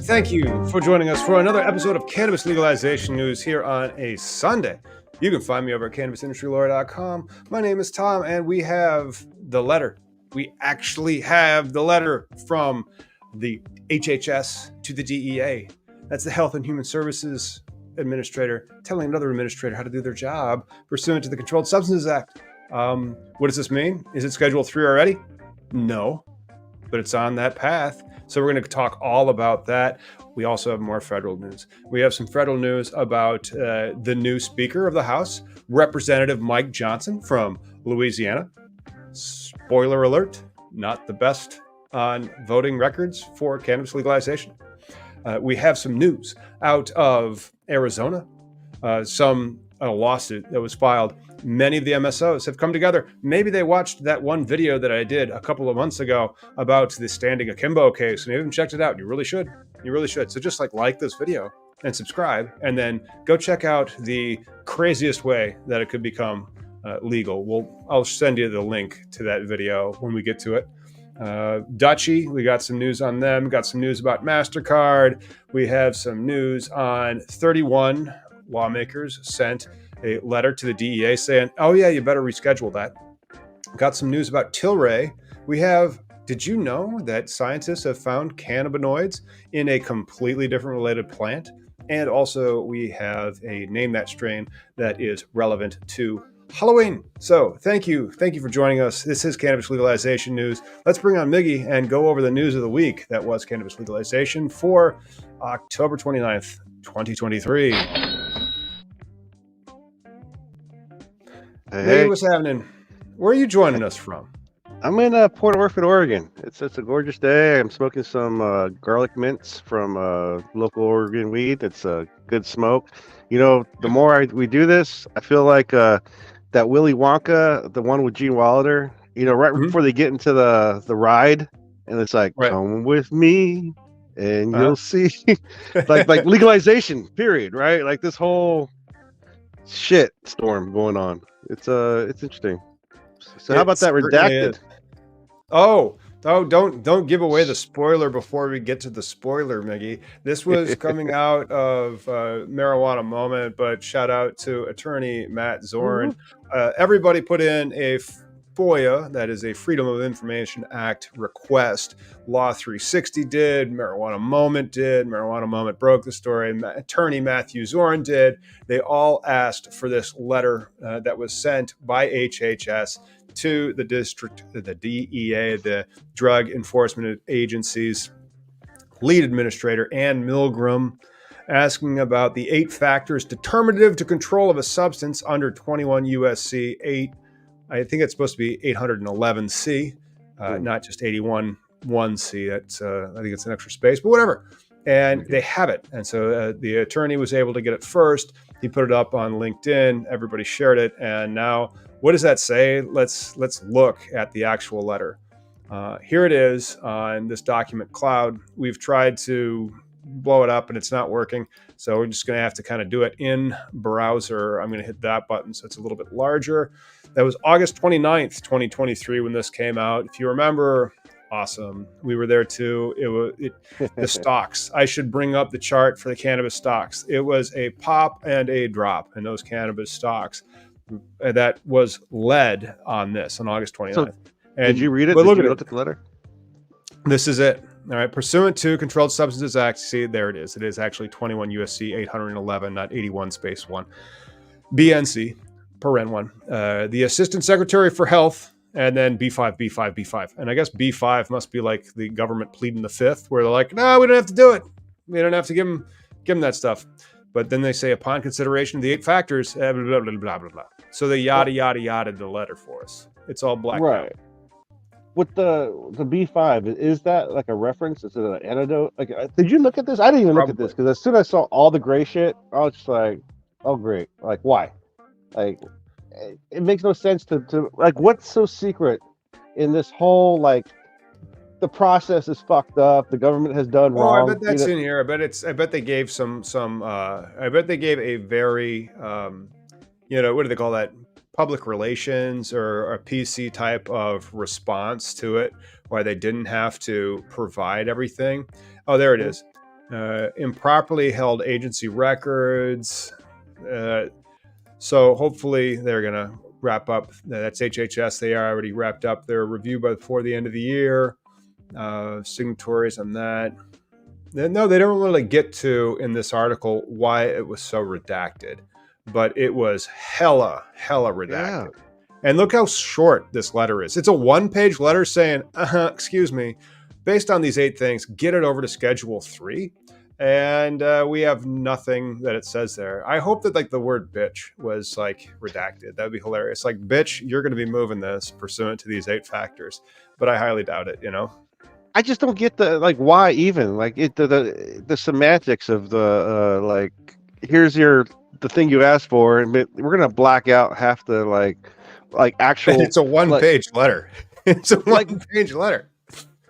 Thank you for joining us for another episode of Cannabis Legalization News here on a Sunday. You can find me over at cannabisindustrylawyer.com. My name is Tom, and we have the letter. We actually have the letter from the HHS to the DEA. That's the Health and Human Services Administrator telling another administrator how to do their job pursuant to the Controlled Substances Act. What does this mean? Is it Schedule III already? No, but it's on that path. So we're going to talk all about that. We also have more federal news. We have some federal news about the new Speaker of the House, Representative Mike Johnson from Louisiana. Spoiler alert, not the best on voting records for cannabis legalization. We have some news out of Arizona, a lawsuit that was filed. Many of the MSOs have come together. Maybe they watched that one video that I did a couple of months ago about the standing akimbo case, and you haven't checked it out. You really should. You really should. So just like this video and subscribe, and then go check out the craziest way that it could become legal. I'll send you the link to that video when we get to it. Dutchy, we got some news on them. Got some news about Mastercard. We have some news on 31 lawmakers sent a letter to the DEA saying, oh yeah, you better reschedule that. Got some news about Tilray. Did you know that scientists have found cannabinoids in a completely different related plant? And also we have a Name That Strain that is relevant to Halloween. So thank you for joining us. This is Cannabis Legalization News. Let's bring on Miggy and go over the news of the week that was cannabis legalization for October 29th, 2023. Hey, what's happening? Where are you joining us from? I'm in Port Orford, Oregon. It's a gorgeous day. I'm smoking some garlic mints from local Oregon weed. It's a good smoke. You know, the more we do this, I feel like that Willy Wonka, the one with Gene Wilder, you know, right before they get into the ride, and it's like, right. Come with me and you'll see. like legalization, period, right? Like this whole shit storm going on. It's interesting. So how about that redacted? Don't give away the spoiler before we get to the spoiler, Miggy. This was coming out of Marijuana Moment, but shout out to attorney Matt Zorn. Everybody put in a FOIA, that is a Freedom of Information Act request. Law 360 did, Marijuana Moment did, Marijuana Moment broke the story, attorney Matthew Zorn did. They all asked for this letter that was sent by HHS to the district, the DEA, the Drug Enforcement Agency's lead administrator, Ann Milgram, asking about the 8 factors determinative to control of a substance under 21 USC 8. I think it's supposed to be 811C, not just 811C. That's I think it's an extra space, but whatever. And they have it. And so the attorney was able to get it first. He put it up on LinkedIn. Everybody shared it. And now, what does that say? Let's look at the actual letter. Here it is on this document cloud. We've tried to blow it up and it's not working. So we're just going to have to kind of do it in browser. I'm going to hit that button so it's a little bit larger. That was August 29th, 2023 when this came out. If you remember, awesome. We were there too. The stocks. I should bring up the chart for the cannabis stocks. It was a pop and a drop in those cannabis stocks. That was led on this on August 29th. So, did you read it? Did you look at the letter? This is it. All right. Pursuant to Controlled Substances Act, see, there it is. It is actually 21 USC 811, not 81 space 1. BNC, paren 1. The Assistant Secretary for Health, and then B5. And I guess B5 must be like the government pleading the fifth, where they're like, no, we don't have to do it. We don't have to give them that stuff. But then they say, upon consideration of the 8 factors, blah, blah, blah, blah, blah, blah. So they yada the letter for us. It's all blacked out. With the B5, is that like a reference? Is it an antidote? Like, did you look at this? I didn't even look at this because as soon as I saw all the gray shit, I was just like, oh, great. Like, why? Like, it makes no sense to like, what's so secret in this whole, like, the process is fucked up. The government has done wrong. I bet that's in here. I bet they gave I bet they gave a very, what do they call that? Public relations or a PC type of response to it, why they didn't have to provide everything. Oh, there it is. improperly held agency records. So hopefully they're going to wrap up. That's HHS. They are already wrapped up their review before the end of the year. Signatories on that. No, they don't really get to in this article why it was so redacted, but it was hella redacted. Yeah. And look how short this letter is. It's a 1-page letter saying, excuse me, based on these 8 things, get it over to Schedule 3. And we have nothing that it says there. I hope that like the word bitch was like redacted. That'd be hilarious. Like, bitch, you're going to be moving this pursuant to these 8 factors. But I highly doubt it, you know? I just don't get the like why even like the semantics of the like here's the thing you asked for, and we're gonna black out half the like actual. It's a 1-page letter. It's a 1-page letter.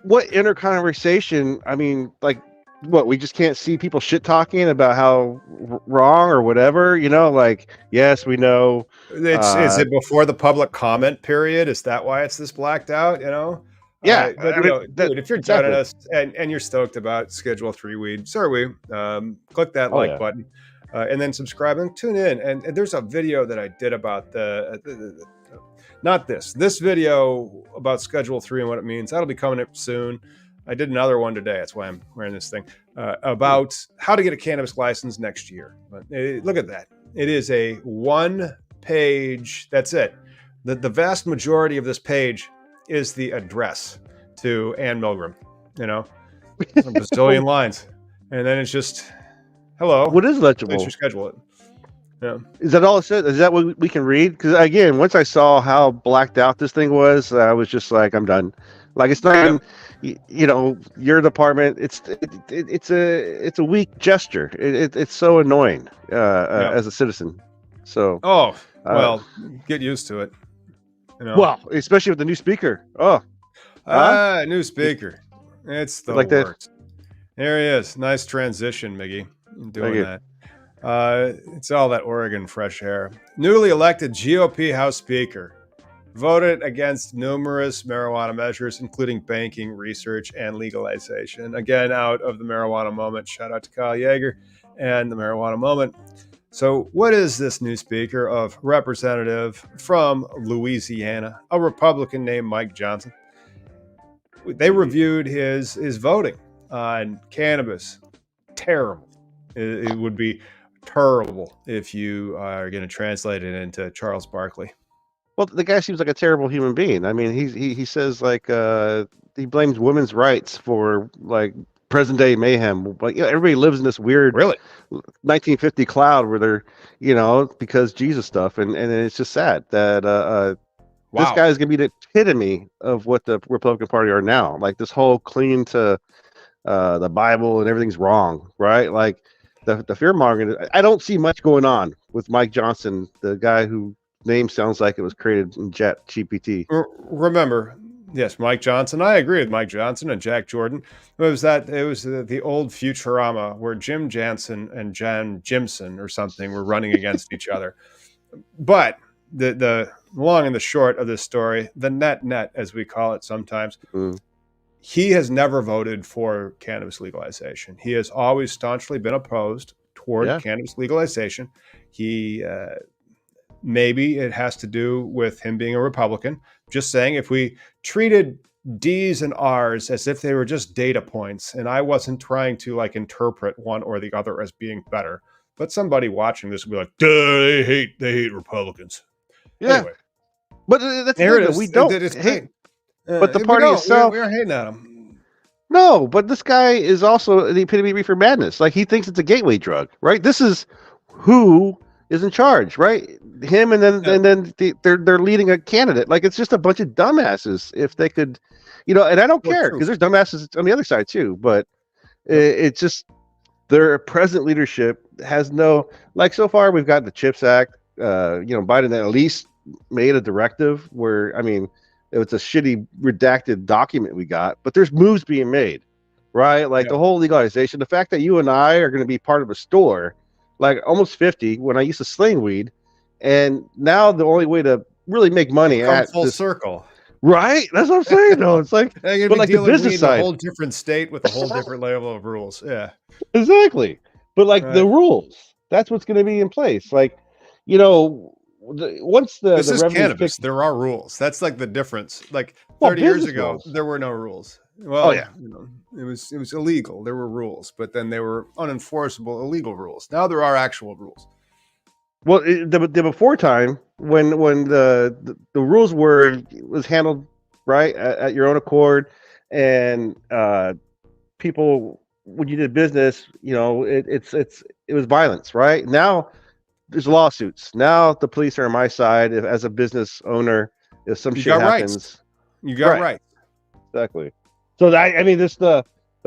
What inner conversation? I mean, like what, we just can't see people shit talking about how wrong or whatever, you know? Like, yes, we know. Is it before the public comment period? Is that why it's this blacked out? You know. Yeah, but I mean, dude, if you're joining us and you're stoked about Schedule 3 weed, so are we. Click that like button, and then subscribe and tune in. And there's a video that I did about this video about Schedule 3 and what it means. That'll be coming up soon. I did another one today. That's why I'm wearing this thing about how to get a cannabis license next year. But look at that. It is a 1-page. That's it. The vast majority of this page is the address to Ann Milgram, you know, a bazillion lines. And then it's just, hello. What is legible? Please reschedule it. Yeah. Is that all it said? Is that what we can read? Because again, once I saw how blacked out this thing was, I was just like, I'm done. Like, it's not even, you know, your department. It's a weak gesture. It's so annoying as a citizen. So. Oh, well, get used to it. You know? Well, especially with the new speaker. New speaker. It's the like worst. There he is. Nice transition, Miggy. Doing that. It's all that Oregon fresh air. Newly elected GOP House Speaker voted against numerous marijuana measures, including banking, research, and legalization. Again, out of the marijuana moment. Shout out to Kyle Yeager and the marijuana moment. So what is this new speaker of representative from Louisiana, a Republican named Mike Johnson? They reviewed his voting on cannabis. Terrible. It would be terrible if you are going to translate it into Charles Barkley. Well, the guy seems like a terrible human being. I mean, he says like he blames women's rights for like present day mayhem. Like, you know, everybody lives in this weird 1950 cloud where they're, you know, because Jesus stuff, and it's just sad that this guy is gonna be the epitome of what the Republican Party are now. Like this whole clinging to the Bible and everything's wrong, right? Like the fear mongering. I don't see much going on with Mike Johnson, the guy who name sounds like it was created in ChatGPT. Remember. Yes, Mike Johnson. I agree with Mike Johnson and Jack Jordan. It was the old Futurama where Jim Jansen and Jan Jimson or something were running against each other. But the long and the short of this story, the net, as we call it sometimes, he has never voted for cannabis legalization. He has always staunchly been opposed toward cannabis legalization. He maybe it has to do with him being a Republican. Just saying, if we treated D's and R's as if they were just data points, and I wasn't trying to like interpret one or the other as being better, but somebody watching this would be like, duh, they hate Republicans. Yeah, anyway, but that's there it is. We don't hate, but the party itself, we're hating at him. No, but this guy is also the epitome of reefer madness. Like, he thinks it's a gateway drug, right? This is who is in charge, right? Him, and then they're leading a candidate. Like, it's just a bunch of dumbasses. If they could, you know, and I don't care because there's dumbasses on the other side too. But it's just their present leadership has no, like, so far we've got the CHIPS Act. You know, Biden at least made a directive where, I mean, it was a shitty redacted document we got, but there's moves being made, right? Like the whole legalization, the fact that you and I are going to be part of a store, like almost 50 when I used to sling weed. And now the only way to really make money come full circle. Right? That's what I'm saying, though. It's like, They're gonna but be like the dealing business weed in a side, whole different state with a whole different level of rules. Yeah. exactly. But like the Right. rules, that's what's going to be in place. Like, once This the is revenues cannabis. kick, There are rules. That's like the difference. Like well, 30 years business ago, rules. there were no rules. Oh Well, yeah. it was illegal. There were rules, but then they were unenforceable illegal rules. Now there are actual rules. Well, the before time when the rules was handled right at your own accord, and people when you did business, it was violence, right? Now there's lawsuits. Now the police are on my side if, as a business owner, if some You shit got rights. happens. You got Right, rights. exactly. So I mean, this the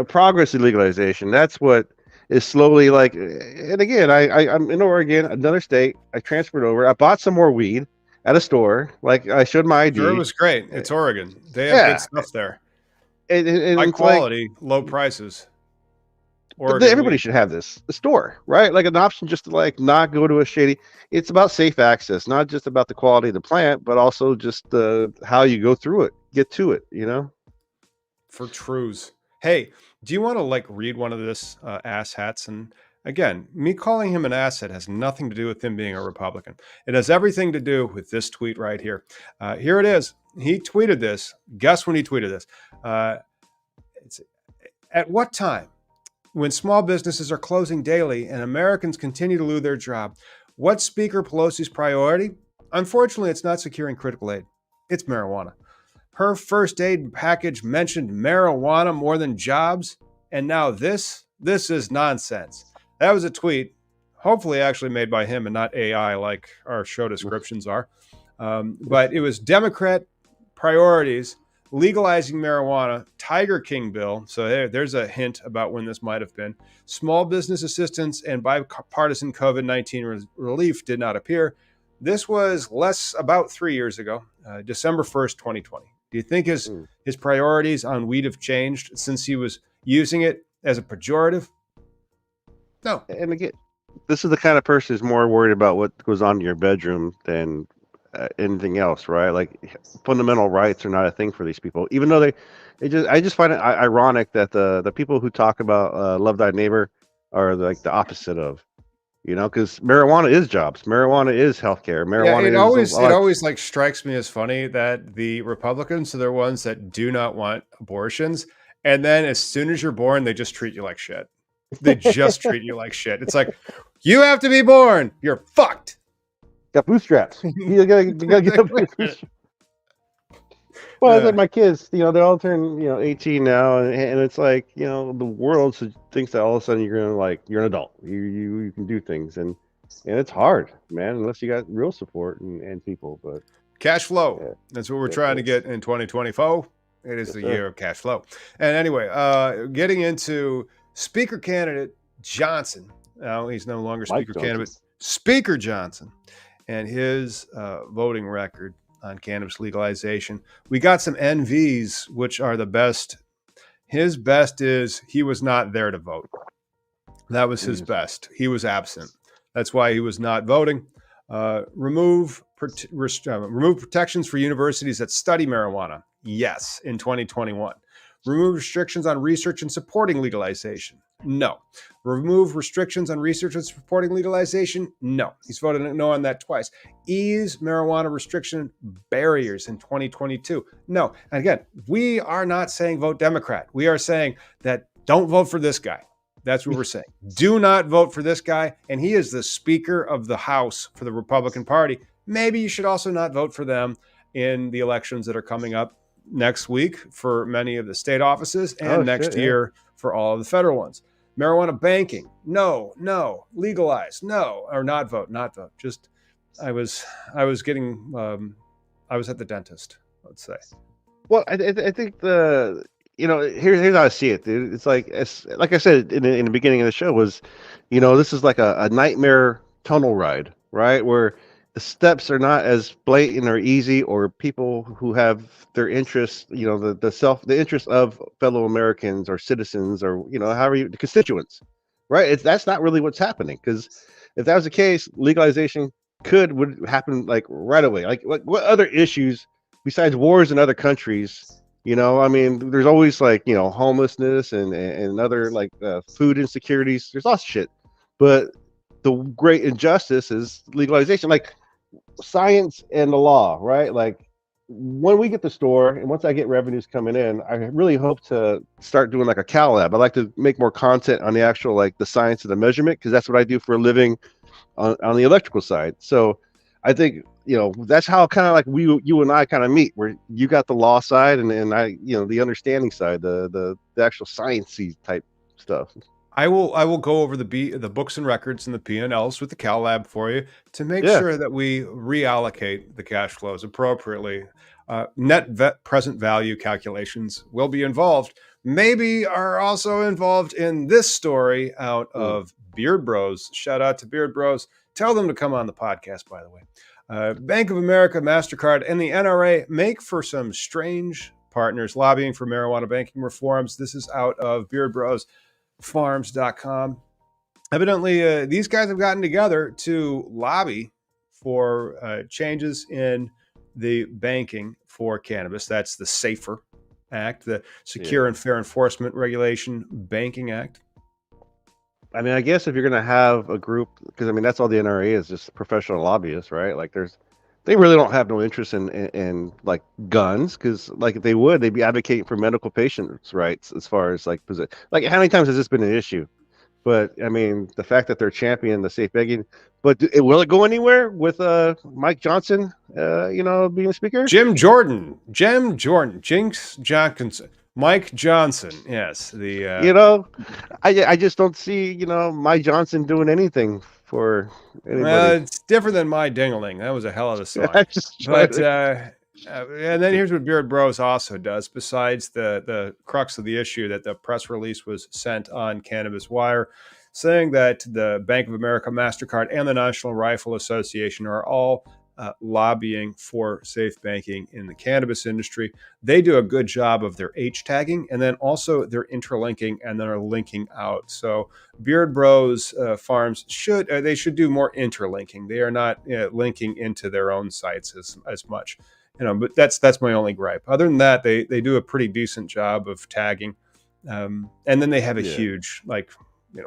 progress of legalization. That's what is slowly like. And again, I'm in Oregon, another state. I transferred over. I bought some more weed at a store. Like I showed my Sure, it ID. was great. It's Oregon. They have good Yeah, stuff there. and High it's like, quality, low prices. but Oregon everybody weed. should have this. The store, right? Like an option just to like not go to a shady. It's about safe access, not just about the quality of the plant, but also just the how you go through it, get to it. For trues. Hey, do you want to like read one of this ass hats? And again, me calling him an asset has nothing to do with him being a Republican. It has everything to do with this tweet right here. Here it is. He tweeted this. Guess when he tweeted this? It's, at what time, when small businesses are closing daily and Americans continue to lose their job, what's Speaker Pelosi's priority? Unfortunately, it's not securing critical aid. It's marijuana. Her first aid package mentioned marijuana more than jobs. And now this is nonsense. That was a tweet, hopefully actually made by him and not AI like our show descriptions are. But it was Democrat priorities, legalizing marijuana, Tiger King bill. So there's a hint about when this might have been. Small business assistance and bipartisan COVID-19 relief did not appear. This was about 3 years ago, December 1st, 2020. Do you think his priorities on weed have changed since he was using it as a pejorative? No. And again, this is the kind of person who's more worried about what goes on in your bedroom than anything else, right? Like fundamental rights are not a thing for these people, even though I just find it ironic that the people who talk about love thy neighbor are like the opposite of, because marijuana is jobs, marijuana is healthcare, Yeah, marijuana it is always like strikes me as funny that the Republicans are the ones that do not want abortions, and then as soon as you're born, they just treat you like shit. They just treat you like shit. It's like, you have to be born. You're fucked. got bootstraps. You gotta get up bootstraps. Well, it's like my kids, they all turn, 18 now, and it's like, the world thinks that all of a sudden you're an adult. You can do things, and it's hard, man, unless you got real support and people. But cash flow. yeah, That's what we're trying to get in 2024. It is the year of cash flow. And anyway, getting into Speaker candidate Johnson. Now he's no longer Speaker candidate, Speaker Johnson, and his voting record on cannabis legalization. We got some NVs, which are the best. His best is he was not there to vote. That was his best. He was absent. That's why he was not voting. Remove protections for universities that study marijuana. Yes, in 2021. Remove restrictions on research and supporting legalization. No. Remove restrictions on research and supporting legalization. No. He's voted no on that twice. Ease marijuana restriction barriers in 2022. No. And again, we are not saying vote Democrat. We are saying that don't vote for this guy. That's what we're saying. Do not vote for this guy. And he is the Speaker of the House for the Republican Party. Maybe you should also not vote for them in the elections that are coming up next week for many of the state offices and next year for all of the federal ones. Marijuana banking. No. Legalize. No. Or not vote. Just, I was at the dentist, let's say. Well, I think here's how I see it, dude. It's like I said in the beginning of the show was, this is like a nightmare tunnel ride, right? Where the steps are not as blatant or easy, or people who have their interests, the interest of fellow Americans or citizens or, the constituents, right? That's not really what's happening, because if that was the case, legalization would happen like right away. Like what other issues besides wars in other countries, I mean, there's always like, homelessness and other like food insecurities. There's lots of shit. But the great injustice is legalization, like science and the law, right? Like when we get the store and once I get revenues coming in, I really hope to start doing like a Cal lab. I like to make more content on the actual, like the science of the measurement, because that's what I do for a living on the electrical side. So I think, that's how kind of like you and I kind of meet, where you got the law side and I, the understanding side, the actual sciencey type stuff. I will go over the books and records and the P&Ls with the Cal Lab for you to make Yeah. sure that we reallocate the cash flows appropriately. Present value calculations will be involved. Maybe are also involved in this story out of Beard Bros. Shout out to Beard Bros. Tell them to come on the podcast, by the way. Bank of America, Mastercard, and the NRA make for some strange partners lobbying for marijuana banking reforms. This is out of Beard Bros. Farms.com. Evidently, these guys have gotten together to lobby for changes in the banking for cannabis. That's the SAFER Act, the Secure and Fair Enforcement Regulation Banking Act. I mean, I guess if you're going to have a group, because I mean, that's all the NRA is, just professional lobbyists, right? Like they really don't have no interest in like guns, because like if they would, they'd be advocating for medical patients' rights as far as like how many times has this been an issue? But I mean, the fact that they're championing the safe banking, but will it go anywhere with Mike Johnson, being a speaker? Jinx Johnson, Mike Johnson. Yes, the I just don't see Mike Johnson doing anything for anybody. it's different than My Dingaling. That was a hell of a song. But and then here's what Beard Bros also does, besides the crux of the issue, that the press release was sent on Cannabis Wire, saying that the Bank of America, Mastercard, and the National Rifle Association are all lobbying for safe banking in the cannabis industry. They do a good job of their H tagging, and then also they're interlinking and then are linking out. So Beard Bros Farms should do more interlinking. They are not linking into their own sites as much. But that's my only gripe. Other than that, they do a pretty decent job of tagging, and then they have a huge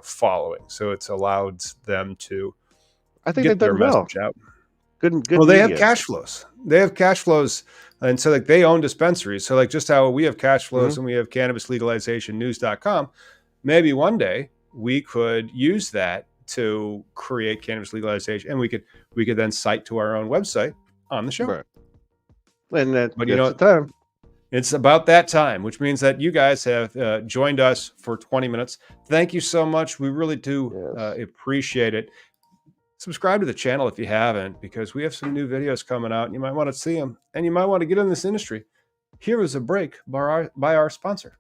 following, so it's allowed them to I think get their message out. Good. Well, they have cash flows. And so like they own dispensaries. So like just how we have cash flows and we have Cannabis Legalization News.com, maybe one day we could use that to create cannabis legalization, and we could then cite to our own website on the show. Right. And but the time. It's about that time, which means that you guys have joined us for 20 minutes. Thank you so much. We really do appreciate it. Subscribe to the channel if you haven't, because we have some new videos coming out and you might want to see them, and you might want to get in this industry. Here is a break by our sponsor.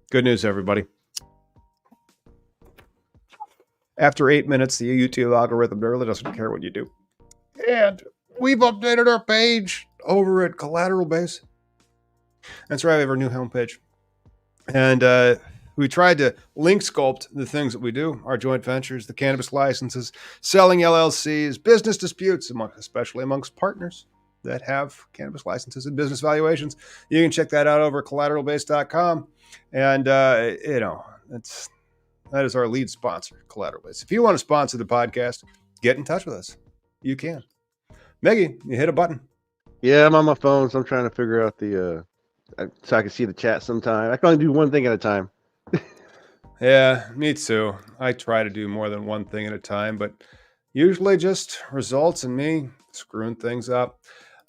Good news, everybody. After 8 minutes, the YouTube algorithm really doesn't care what you do. And we've updated our page over at Collateral Base. That's right, we have our new homepage. And we tried to link sculpt the things that we do, our joint ventures, the cannabis licenses, selling LLCs, business disputes, especially amongst partners that have cannabis licenses and business valuations. You can check that out over at collateralbase.com. And, that is our lead sponsor, Collateral Base. If you want to sponsor the podcast, get in touch with us. You can. Meggie, you hit a button. Yeah, I'm on my phone, so I'm trying to figure out so I can see the chat sometime. I can only do one thing at a time. Yeah, me too. I try to do more than one thing at a time, but usually just results in me screwing things up.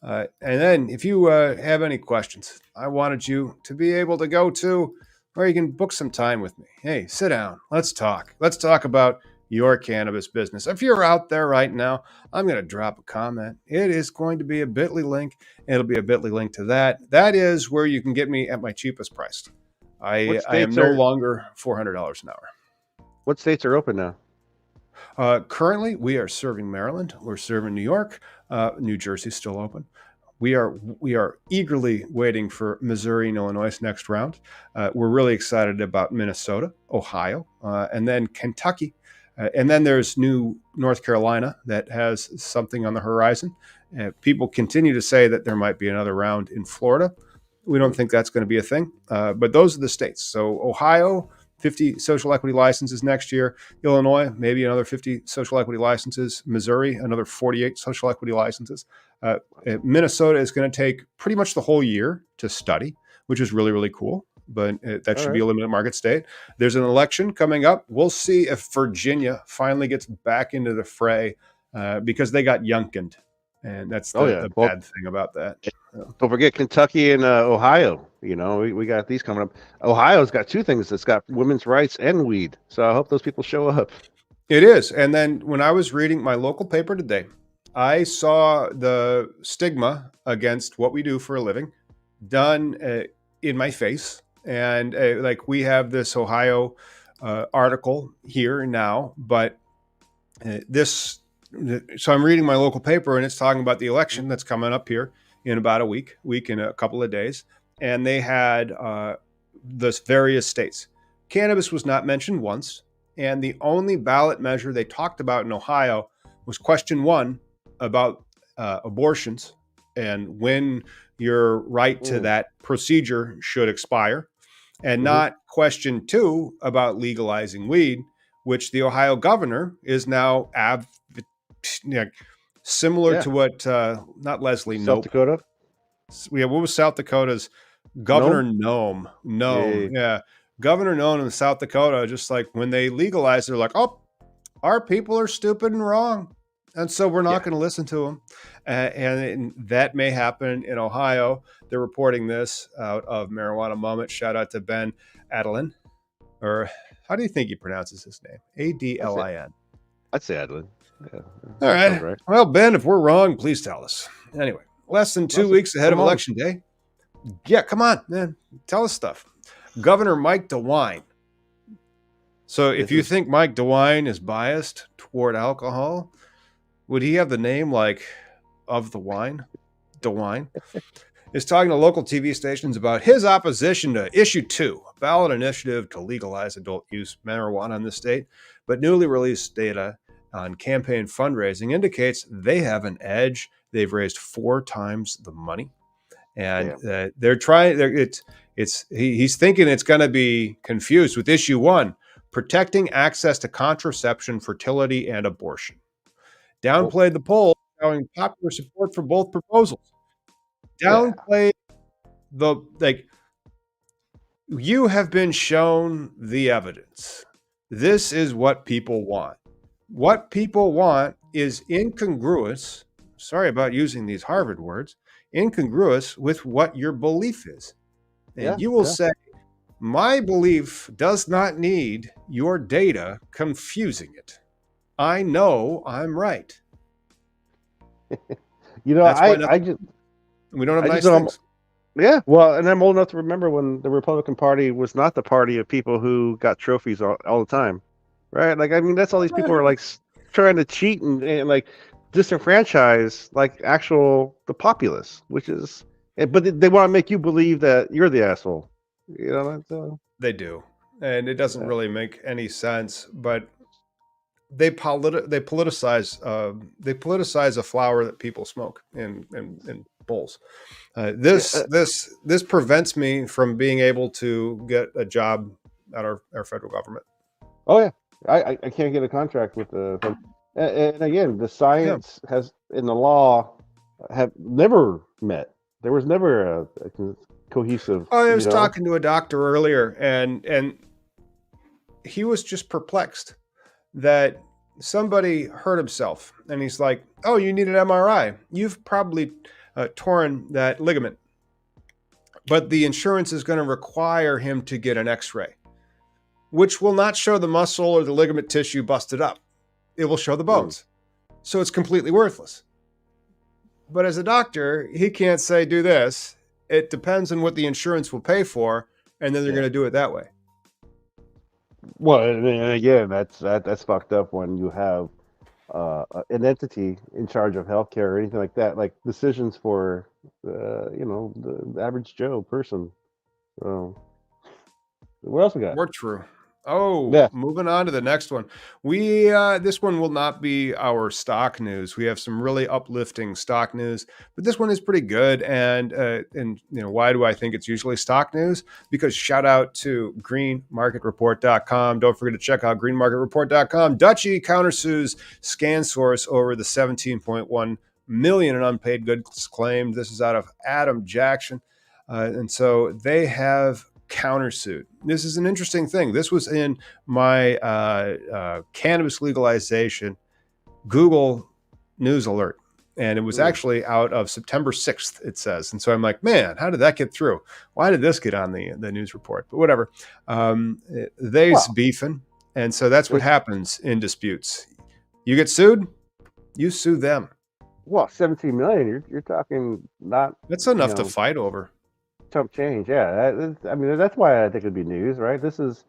And then if you have any questions, I wanted you to be able to go to where you can book some time with me. Hey, sit down. Let's talk. Let's talk about your cannabis business. If you're out there right now, I'm going to drop a comment. It is going to be a bit.ly link. It'll be a bit.ly link to that. That is where you can get me at my cheapest price. I am no longer $400 an hour. What states are open now? Currently, we are serving Maryland. We're serving New York. New Jersey's still open. we are eagerly waiting for Missouri and Illinois' next round. We're really excited about Minnesota, Ohio, and then Kentucky. And then there's new North Carolina that has something on the horizon. People continue to say that there might be another round in Florida. We don't think that's going to be a thing, but those are the states. So Ohio, 50 social equity licenses next year. Illinois, maybe another 50 social equity licenses. Missouri, another 48 social equity licenses. Minnesota is going to take pretty much the whole year to study, which is really, really cool. But that should be a limited market state. There's an election coming up. We'll see if Virginia finally gets back into the fray because they got yunkined. And that's the bad thing about that. Don't forget Kentucky and Ohio. You know, we got these coming up. Ohio's got two things. It's got women's rights and weed. So I hope those people show up. It is. And then when I was reading my local paper today, I saw the stigma against what we do for a living done in my face. And like we have this Ohio article here now, but so I'm reading my local paper and it's talking about the election that's coming up here in about a week and a couple of days. And they had the various states. Cannabis was not mentioned once. And the only ballot measure they talked about in Ohio was question 1 about abortions and when your right to that procedure should expire, and not question 2 about legalizing weed, which the Ohio governor is now similar to what, not Leslie, South Dakota? Yeah, what was South Dakota's? Governor Nome. Yeah. Governor Nome in South Dakota, just like when they legalized, they're like, oh, our people are stupid and wrong. And so we're not going to listen to them. And that may happen in Ohio. They're reporting this out of Marijuana Moment. Shout out to Ben Adlin. Or how do you think he pronounces his name? Adlin. I'd say Adlin. Yeah. All right. Well, Ben, if we're wrong, please tell us. Anyway, less than 2 weeks ahead of Election Day. Yeah, come on, man. Tell us stuff. Governor Mike DeWine. So if you think Mike DeWine is biased toward alcohol, would he have the name like of the wine? DeWine is talking to local TV stations about his opposition to Issue 2, a ballot initiative to legalize adult use marijuana in the state. But newly released data on campaign fundraising indicates they have an edge. They've raised 4 times the money. And they're trying. He's thinking it's going to be confused with Issue 1, protecting access to contraception, fertility, and abortion. Downplayed the poll, showing popular support for both proposals. Downplayed you have been shown the evidence. This is what people want. What people want is incongruous. Sorry about using these Harvard words. Incongruous with what your belief is. And you will say, my belief does not need your data confusing it. I know I'm right. You know, we don't have nice things. Yeah, well, and I'm old enough to remember when the Republican Party was not the party of people who got trophies all the time, right? Like, I mean, that's all these people are like trying to cheat and like disenfranchise like the populace, which is, but they want to make you believe that you're the asshole. You know, they do, and it doesn't really make any sense. But they politicize a flower that people smoke in bowls. This prevents me from being able to get a job at our federal government. Oh yeah, I can't get a contract with the. And again, the science has in the law have never met. There was never a cohesive. I was talking to a doctor earlier, and he was just perplexed that somebody hurt himself, and he's like, "Oh, you need an MRI. You've probably torn that ligament, but the insurance is going to require him to get an X-ray, which will not show the muscle or the ligament tissue busted up. It will show the bones. So it's completely worthless." But as a doctor, he can't say, do this. It depends on what the insurance will pay for, and then they're going to do it that way. Well, and again, that's fucked up when you have an entity in charge of healthcare or anything like that, like decisions for the average Joe person. So what else we got? More true. Oh, Yeah. moving on to the next one. We this one will not be our stock news. We have some really uplifting stock news, but this one is pretty good. And why do I think it's usually stock news? Because shout out to greenmarketreport.com. Don't forget to check out greenmarketreport.com. Dutchie countersues ScanSource over the 17.1 million in unpaid goods claimed. This is out of Adam Jackson. And so they have countersuit. This is an interesting thing. This was in my cannabis legalization Google News alert. And it was actually out of September 6th, it says. And so I'm like, man, how did that get through? Why did this get on the news report? But whatever. They's beefing. And so that's what happens in disputes. You get sued, you sue them. Well, 17 million, you're talking not. That's enough to fight over. Chump change, yeah. I mean, that's why I think it'd be news, right? This is,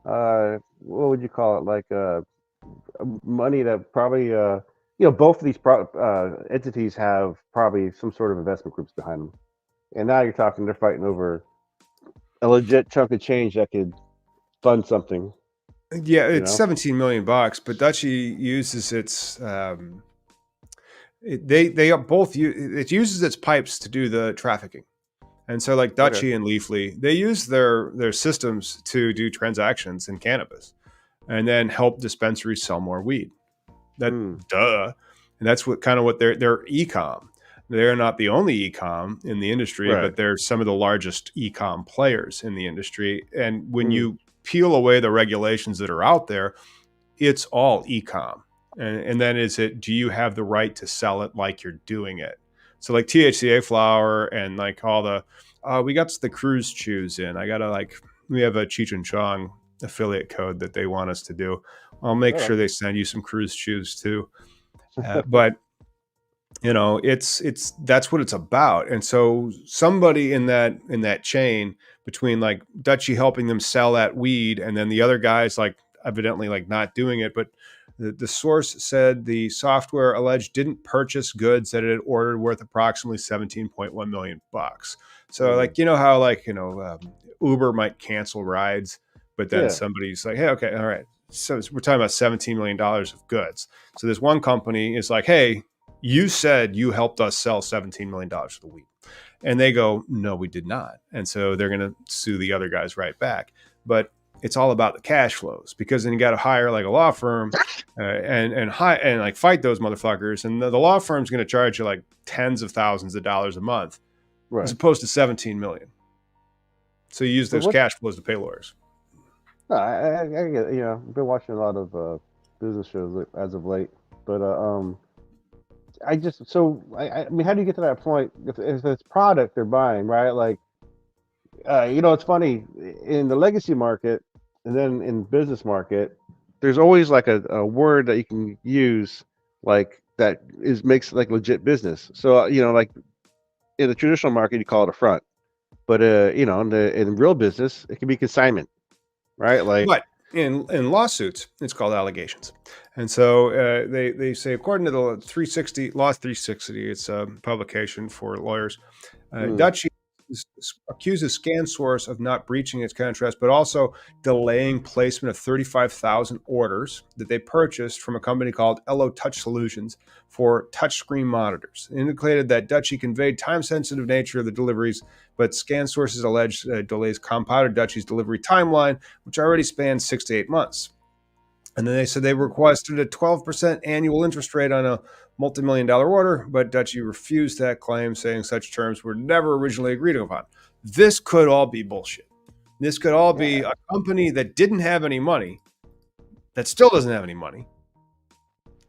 what would you call it? Like money that probably, both of these entities have probably some sort of investment groups behind them. And now you're talking, they're fighting over a legit chunk of change that could fund something. Yeah, it's 17 million bucks, but Dutchie uses its they both it uses its pipes to do the trafficking. And so like Dutchie and Leafly, they use their systems to do transactions in cannabis and then help dispensaries sell more weed. Duh. And that's what they're e-com. They're not the only e-com in the industry, but they're some of the largest e-com players in the industry. And when you peel away the regulations that are out there, it's all e-com. And then do you have the right to sell it like you're doing it? So like THCA flower and like all the, we got the cruise chews in. We have a Cheech and Chong affiliate code that they want us to do. I'll make sure they send you some cruise chews too. But that's what it's about. And so somebody in that chain between like Dutchie helping them sell that weed and then the other guys like evidently like not doing it, but the source said the software alleged didn't purchase goods that it had ordered worth approximately 17.1 million bucks. So like, how Uber might cancel rides, but then somebody's like, hey, okay, all right. So we're talking about $17 million of goods. So this one company is like, hey, you said you helped us sell $17 million of the weed. And they go, no, we did not. And so they're going to sue the other guys right back. But it's all about the cash flows, because then you got to hire like a law firm and like fight those motherfuckers. And the law firm's going to charge you like tens of thousands of dollars a month, as opposed to 17 million. So you use those cash flows to pay lawyers. No, I get, I've been watching a lot of business shows as of late, but I mean, how do you get to that point if it's product they're buying, right? Like, it's funny in the legacy market and then in business market, there's always like a word that you can use like that makes like legit business. So, like in the traditional market, you call it a front, but in real business, it can be consignment, right? Like, but in lawsuits, it's called allegations. And so they say, according to the Law 360, it's a publication for lawyers, Dutchie accuses ScanSource of not breaching its contracts, but also delaying placement of 35,000 orders that they purchased from a company called Elo Touch Solutions for touchscreen monitors. It indicated that Dutchie conveyed time-sensitive nature of the deliveries, but ScanSource's alleged delays compounded Dutchie's delivery timeline, which already spans 6 to 8 months. And then they said they requested a 12% annual interest rate on a multi-million-dollar order, but Dutchie refused that claim, saying such terms were never originally agreed upon. This could all be bullshit. This could all be a company that didn't have any money, that still doesn't have any money,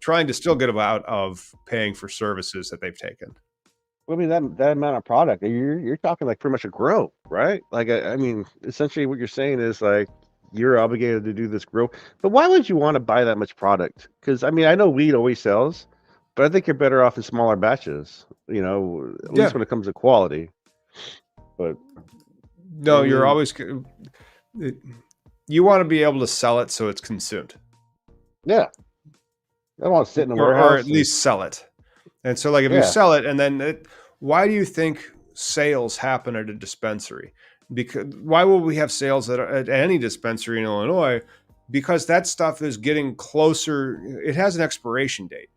trying to still get out of paying for services that they've taken. I mean, that amount of product, you're talking like pretty much a grow, right? Like, I mean, essentially what you're saying is like, you're obligated to do this grow. But why would you want to buy that much product? Because, I mean, I know weed always sells, but I think you're better off in smaller batches, at least when it comes to quality. But no, you're always, you want to be able to sell it so it's consumed. Yeah. I don't want to sit in a or warehouse at least sell it. And so, like, if you yeah, sell it, and then why do you think sales happen at a dispensary? Because why will we have sales at any dispensary in Illinois? Because that stuff is getting closer. It has an expiration date.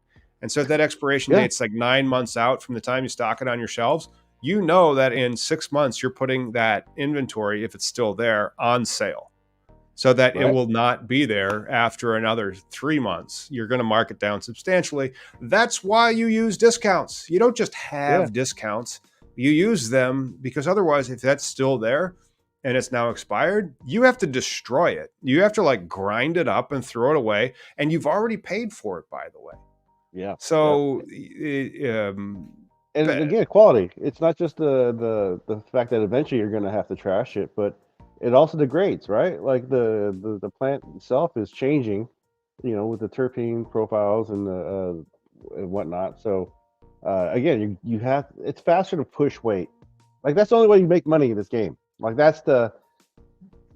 And so if that expiration yeah, date's like 9 months out from the time you stock it on your shelves, you know that in 6 months, you're putting that inventory, if it's still there, on sale, so that it right, will not be there after another 3 months. You're going to mark it down substantially. That's why you use discounts. You don't just yeah, have discounts. You use them because otherwise, if that's still there and it's now expired, you have to destroy it. You have to like grind it up and throw it away. And you've already paid for it, by the way. yeah, yeah. So, And again, quality. It's not just the fact that eventually you're going to have to trash it, but it also degrades, right? Like the plant itself is changing, with the terpene profiles and the and whatnot. So again, you have it's faster to push weight. Like that's the only way you make money in this game. Like that's the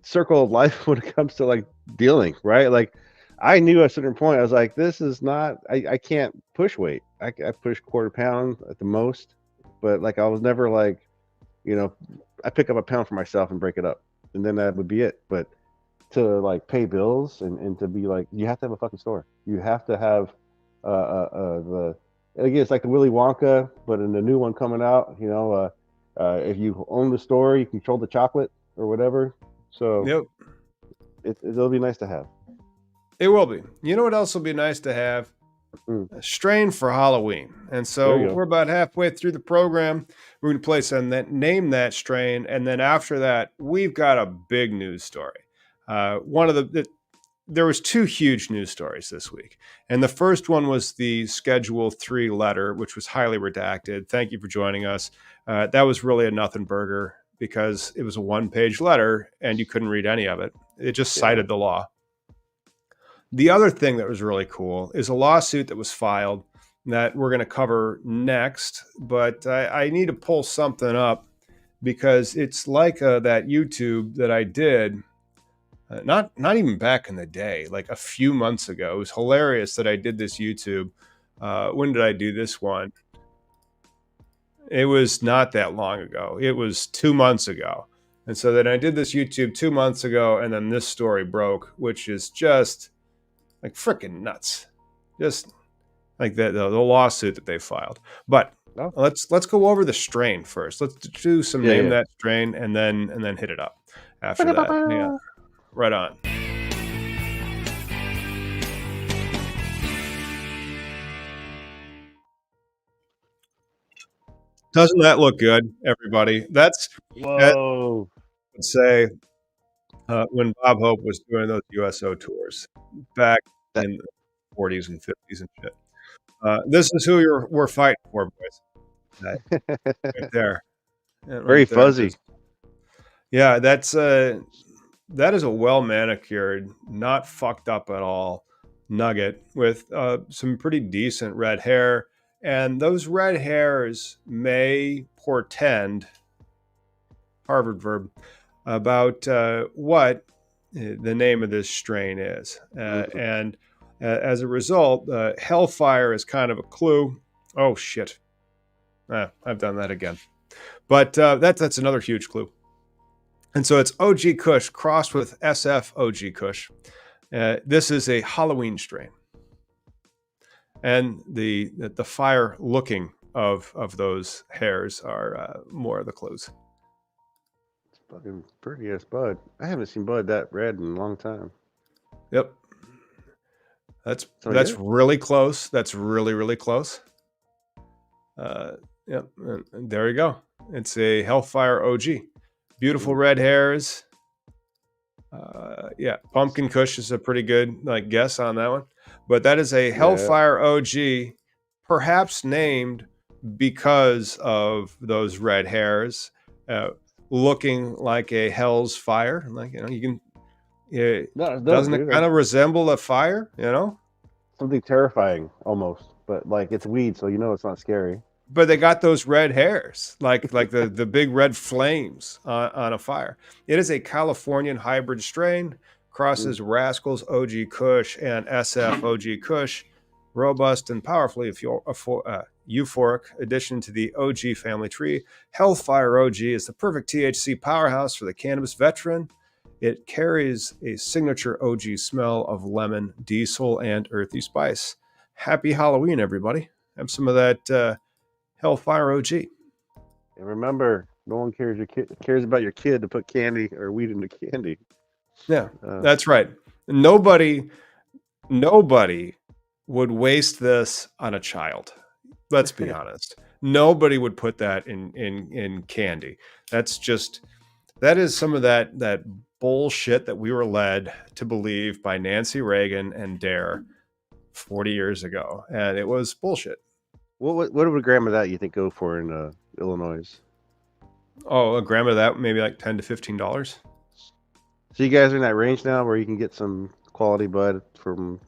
circle of life when it comes to like dealing, right? Like I knew at a certain point I was like, this is not. I can't push weight. I push quarter pound at the most, but like I was never like, I pick up a pound for myself and break it up, and then that would be it. But to like pay bills and to be like, you have to have a fucking store. You have to have the again, it's like the Willy Wonka, but in the new one coming out, if you own the store, you control the chocolate or whatever. So yep, it'll be nice to have. it will be. You know what else will be nice to have? A strain for Halloween. And so we're about halfway through the program. We're going to place and then name that strain. And then after that, we've got a big news story. There was two huge news stories this week. And the first one was the Schedule III letter, which was highly redacted. Thank you for joining us. That was really a nothing burger because it was a one-page letter and you couldn't read any of it. It just cited the law. The other thing that was really cool is a lawsuit that was filed that we're going to cover next, but I need to pull something up because it's like that YouTube that I did, not even back in the day, like a few months ago. It was hilarious that I did this YouTube. When did I do this one? It was not that long ago. It was 2 months ago. And so then I did this YouTube 2 months ago, and then this story broke, which is just like freaking nuts, just like the lawsuit that they filed. But let's go over the strain first. Let's do some name that strain and then hit it up after that. Yeah, right on. Doesn't that look good, everybody? That Whoa. would say when Bob Hope was doing those USO tours back in the 40s and 50s and shit. This is who we're fighting for, boys. Right there. Very fuzzy. Yeah, that is a well manicured, not fucked up at all nugget with some pretty decent red hair. And those red hairs may portend, Harvard verb, about what the name of this strain is. And as a result, hellfire is kind of a clue. Oh, shit. I've done that again. But that's another huge clue. And so it's OG Kush crossed with SF OG Kush. This is a Halloween strain. And the fire looking of those hairs are more of the clues. It's fucking pretty as bud. I haven't seen bud that red in a long time. Yep. That's really close. That's really, really close. Yep. And there you go. It's a Hellfire OG. Beautiful red hairs. Yeah, Pumpkin Kush is a pretty good guess on that one. But that is a Hellfire OG, perhaps named because of those red hairs, looking like a hell's fire. You can. Doesn't it kind of resemble a fire? Something terrifying almost, but it's weed, so it's not scary. But they got those red hairs, like the big red flames on a fire. It is a Californian hybrid strain, crosses Rascals OG Kush and SF OG Kush, robust and powerfully euphoric addition to the OG family tree. Hellfire OG is the perfect THC powerhouse for the cannabis veteran. It carries a signature OG smell of lemon, diesel, and earthy spice. Happy Halloween, everybody. Have some of that Hellfire OG. And remember, no one cares about your kid to put candy or weed into candy. Yeah, that's right. Nobody would waste this on a child. Let's be honest. Nobody would put that in candy. That is some of that bullshit that we were led to believe by Nancy Reagan and Dare 40 years ago, and it was bullshit. What would a gram of that you think go for in Illinois? Oh, a gram of that, maybe like $10 to $15. So you guys are in that range now where you can get some quality bud from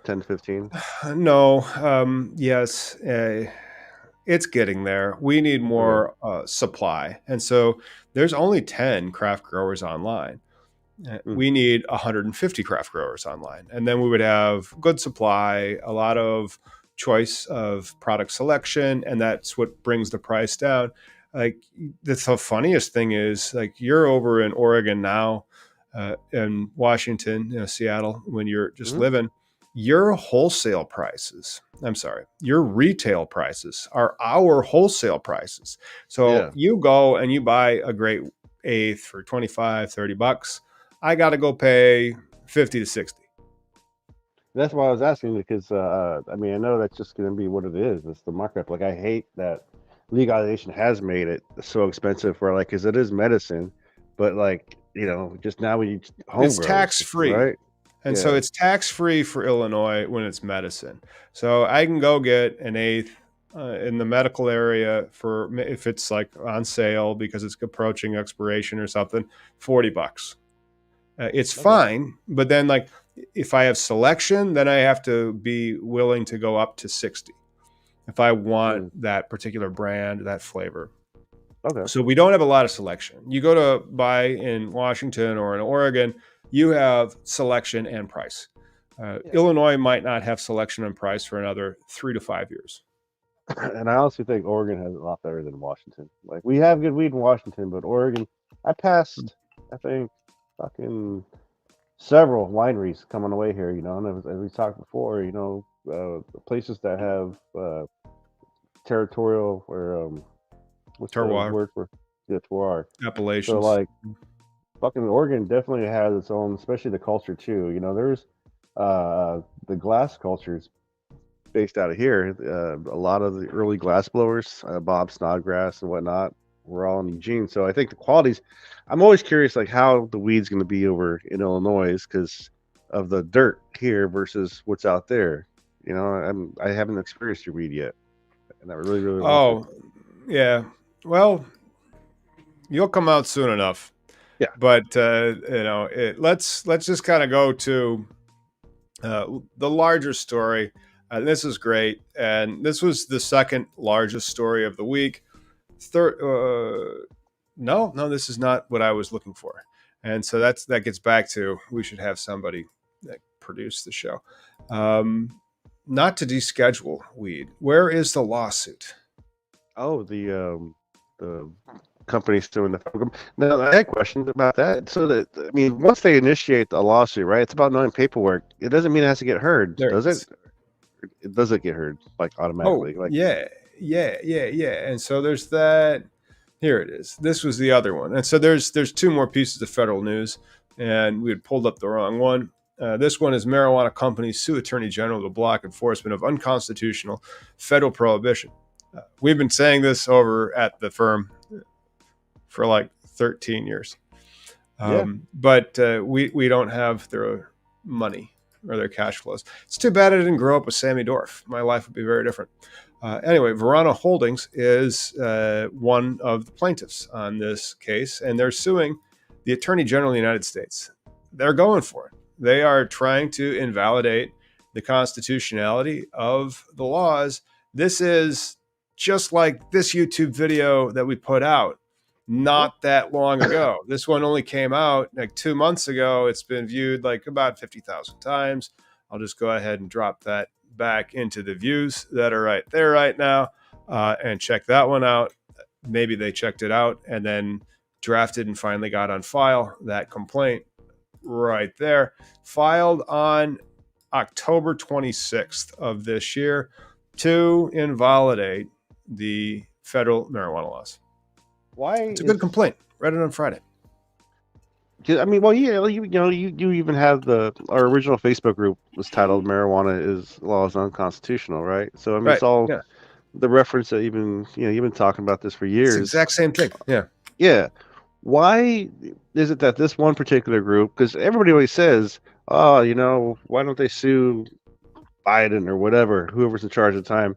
10 to 15? No. Yes. It's getting there. We need more supply. And so there's only 10 craft growers online. We need 150 craft growers online. And then we would have good supply, a lot of choice of product selection, and that's what brings the price down. Like, the funniest thing is, like, you're over in Oregon now, in Washington, Seattle, when you're just living, your wholesale prices, your retail prices are our wholesale prices. So you go and you buy a great eighth for $25-$30. I got to go pay 50 to 60. That's why I was asking, because I know that's just going to be what it is. It's the markup. Like, I hate that legalization has made it so expensive for, like, because it is medicine, but, like, just now we home it's tax free, right? And so it's tax free for Illinois when it's medicine. So I can go get an eighth in the medical area for, if it's like on sale because it's approaching expiration or something, $40. It's fine, but then, like, if I have selection, then I have to be willing to go up to 60 if I want that particular brand, that flavor. Okay. So we don't have a lot of selection. You go to buy in Washington or in Oregon, you have selection and price. Illinois might not have selection and price for another 3 to 5 years. And I honestly think Oregon has a lot better than Washington. Like, we have good weed in Washington, but Oregon, I passed, I think, fucking several wineries coming away here, and as we talked before, places that have territorial or what's terroir. The word for terroir? Appellations. So, like, fucking Oregon definitely has its own, especially the culture too. There's the glass cultures based out of here. A lot of the early glass blowers, Bob Snodgrass and whatnot, were all in Eugene. So I think the qualities. I'm always curious, like, how the weed's going to be over in Illinois because of the dirt here versus what's out there. I haven't experienced your weed yet, and I really, really want to. Yeah. Well, you'll come out soon enough. Yeah. But let's just kind of go to the larger story. This is great, and this was the second largest story of the week. No, this is not what I was looking for, and so that gets back to, we should have somebody that produce the show. Not to deschedule weed. Where is the lawsuit? Oh, the companies doing the. Now, I had questions about that. So once they initiate the lawsuit, right? It's about knowing paperwork. It doesn't mean it has to get heard, does it? It doesn't get heard, like, automatically. Yeah. And so there's that. Here it is. This was the other one. And so there's two more pieces of federal news, and we had pulled up the wrong one. This one is marijuana companies sue Attorney General to block enforcement of unconstitutional federal prohibition. We've been saying this over at the firm for like 13 years. But we don't have their money or their cash flows. It's too bad I didn't grow up with Sammy Dorf. My life would be very different. Anyway, Verano Holdings is one of the plaintiffs on this case, and they're suing the Attorney General of the United States. They're going for it. They are trying to invalidate the constitutionality of the laws. This is just like this YouTube video that we put out not that long ago. This one only came out like 2 months ago. It's been viewed like about 50,000 times. I'll just go ahead and drop that back into the views that are right there right now, and check that one out. Maybe they checked it out and then drafted and finally got on file that complaint right there, filed on October 26th of this year to invalidate the federal marijuana laws. Why? It's a good complaint. Read it on Friday. I mean, well, yeah, you even have our original Facebook group was titled "Marijuana Law is Unconstitutional," right? So I mean, it's all the reference that you've been talking about this for years. It's the exact same thing. Yeah. Yeah. Why is it that this one particular group? Because everybody always says, "Oh, why don't they sue Biden or whatever, whoever's in charge at the time?"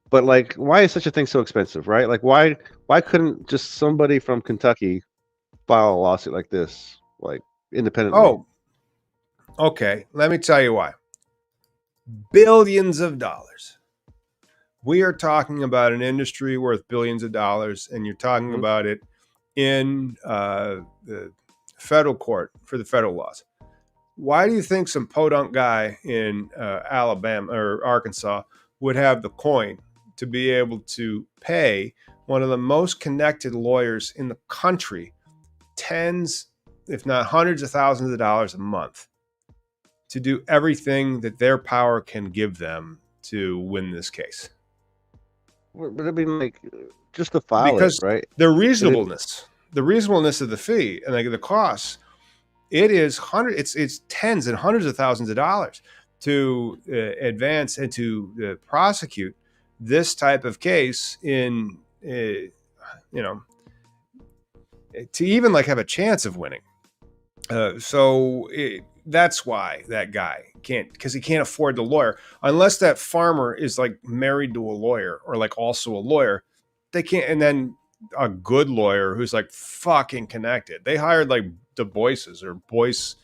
But like, why is such a thing so expensive, right? Like, why couldn't just somebody from Kentucky file a lawsuit like this, like independently? Oh, okay. Let me tell you why. Billions of dollars. We are talking about an industry worth billions of dollars, and you're talking about it in the federal court for the federal laws. Why do you think some podunk guy in Alabama or Arkansas would have the coin to be able to pay one of the most connected lawyers in the country tens, if not hundreds of thousands of dollars a month to do everything that their power can give them to win this case? But I mean, like, just to file because it, right? the reasonableness of the fee and like the costs, it's tens and hundreds of thousands of dollars to advance and to prosecute this type of case in, to even like have a chance of winning. That's why that guy can't, because he can't afford the lawyer. Unless that farmer is like married to a lawyer or like also a lawyer, they can't. And then a good lawyer who's like fucking connected. They hired like Du Bois's or Boyce.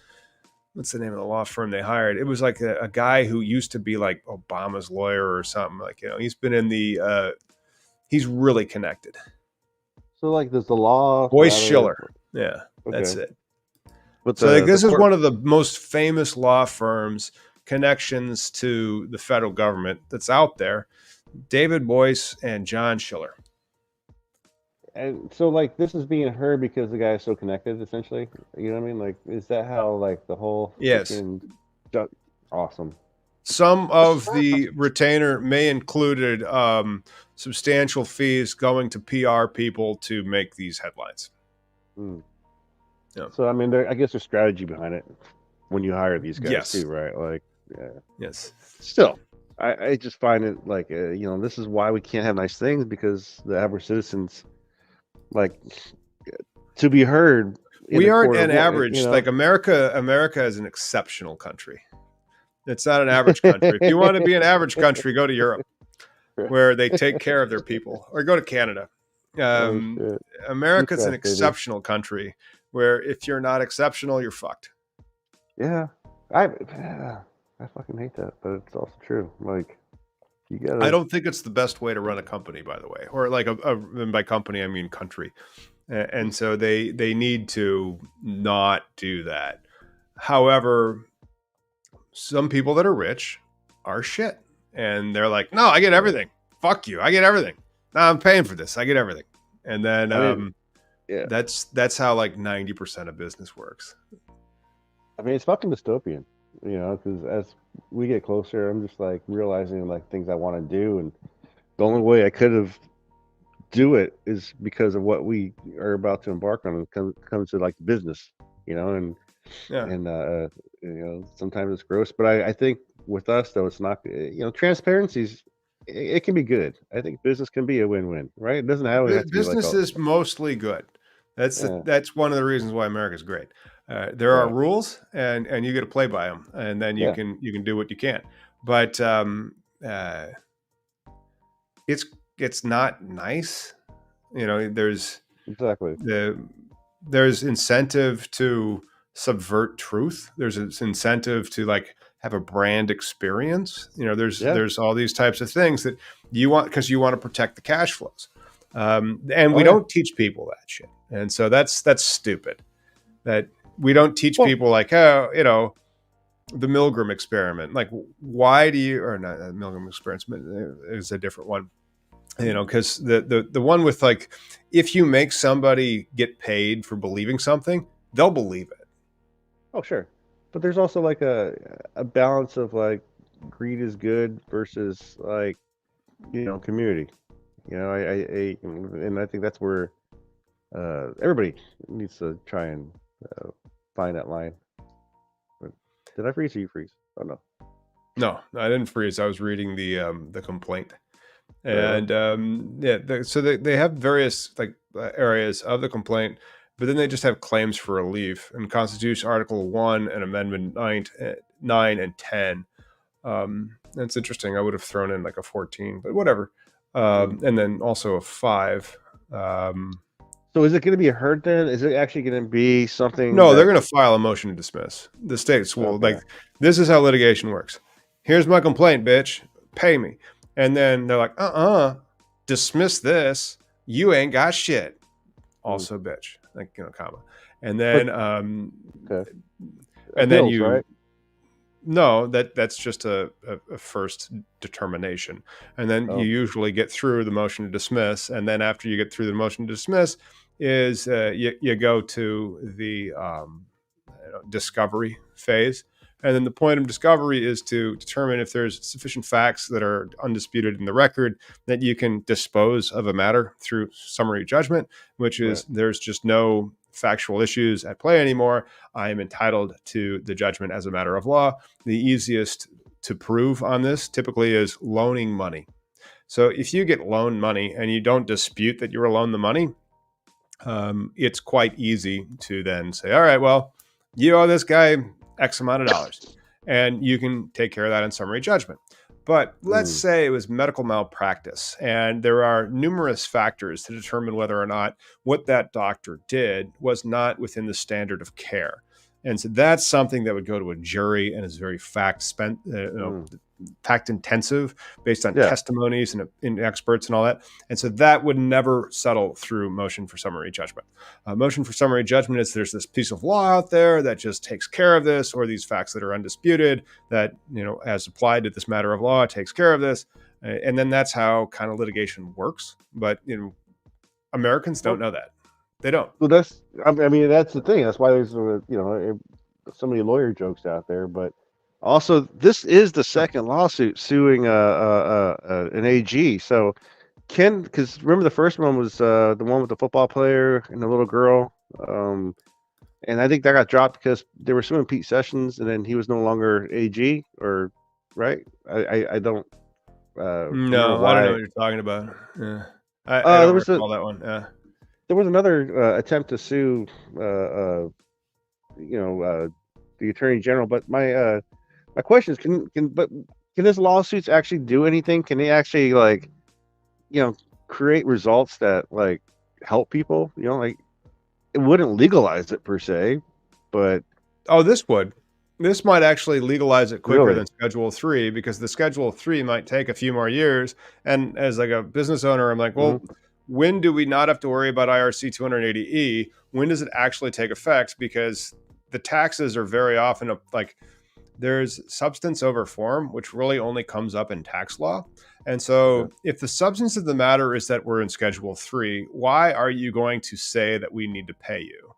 What's the name of the law firm they hired? It was like a guy who used to be like Obama's lawyer or something. Like, he's been in the, he's really connected. So like, there's the law. Boyce Schiller. Yeah, okay. That's it. But this is one of the most famous law firms, connections to the federal government that's out there. David Boyce and John Schiller. And so, like, this is being heard because the guy is so connected, essentially. You know what I mean? Like, is that how, like, the whole... Yes. Awesome. Some of the retainer may included substantial fees going to PR people to make these headlines. Yeah. So, I mean, I guess there's strategy behind it when you hire these guys, too, right? Like, yeah. Yes. Still, I just find it like, this is why we can't have nice things, because the average citizens, like, to be heard. We aren't an average. Like, America is an exceptional country. It's not an average country. If you want to be an average country, go to Europe, where they take care of their people, or go to Canada. America's an exceptional country, where if you're not exceptional, you're fucked. Yeah, I fucking hate that, but it's also true. Like, you gotta... I don't think it's the best way to run a company, by the way, or like and by company I mean country, and so they need to not do that. However, some people that are rich are shit, and they're like, no, I get everything. Fuck you, I get everything. No, I'm paying for this. I get everything, and then yeah, that's how like 90% of business works. I mean, it's fucking dystopian, because as we get closer, I'm just like realizing like things I want to do, and the only way I could have do it is because of what we are about to embark on. It comes to like business, and sometimes it's gross, but I think with us though, it's not. Transparency's. It can be good. I think business can be a win-win, right? It doesn't have to business be like is mostly good. That's one of the reasons why America's great. There are rules, and you get to play by them, and then you can do what you can. But it's not nice. There's there's incentive to subvert truth. There's an incentive to like have a brand experience. There's all these types of things that you want, because you want to protect the cash flows. And we don't teach people that shit. And so that's stupid. That we don't teach people like, the Milgram experiment. Like, why do you, or not Milgram experiment, is a different one, because the one with like, if you make somebody get paid for believing something, they'll believe it. Oh, sure. But there's also like a balance of like greed is good versus like, community. And I think that's where everybody needs to try and find that line. But did I freeze or you freeze? Oh no. No, I didn't freeze. I was reading the complaint. Right And so they have various like areas of the complaint, but then they just have claims for relief and Constitution Article 1 and Amendment 9 and 10. That's interesting. I would have thrown in like a 14, but whatever. And then also a 5. So is it going to be heard then? Is it actually going to be something No, they're that? going to file a motion to dismiss. The states will Okay. like, this is how litigation works. Here's my complaint, bitch. Pay me. And then they're like, dismiss this. You ain't got shit. Also, bitch. Like, comma. And then, Okay. and then Appeals, right? no, that's just a first determination. And then Oh. you usually get through the motion to dismiss. And then after you get through the motion to dismiss is you go to the discovery phase. And then the point of discovery is to determine if there's sufficient facts that are undisputed in the record that you can dispose of a matter through summary judgment, which is there's just no factual issues at play anymore. I am entitled to the judgment as a matter of law. The easiest to prove on this typically is loaning money. So if you get loaned money and you don't dispute that you were loaned the money, it's quite easy to then say, all right, well, you owe this guy X amount of dollars, and you can take care of that in summary judgment. But let's say it was medical malpractice, and there are numerous factors to determine whether or not what that doctor did was not within the standard of care. And so that's something that would go to a jury and is very fact intensive based on testimonies and experts and all that. And so that would never settle through motion for summary judgment. Motion for summary judgment is there's this piece of law out there that just takes care of this, or these facts that are undisputed that, as applied to this matter of law, takes care of this. And then that's how kind of litigation works. But, Americans don't know that. They don't. Well, that's the thing. That's why there's so many lawyer jokes out there. But also, this is the second lawsuit suing an AG. So because remember the first one was the one with the football player and the little girl, and I think that got dropped because they were suing Pete Sessions, and then he was no longer AG, or right? I don't. No, I don't know what you're talking about. Yeah, I don't recall that one. Yeah. There was another attempt to sue, the attorney general. But my question is, can this lawsuits actually do anything? Can they actually create results that help people? It wouldn't legalize it per se, but this would. This might actually legalize it quicker than Schedule III, because the Schedule III might take a few more years. And as like a business owner, I'm like, well. When do we not have to worry about IRC 280E? When does it actually take effect? Because the taxes are very often there's substance over form, which really only comes up in tax law. And so if the substance of the matter is that we're in Schedule III, why are you going to say that we need to pay you?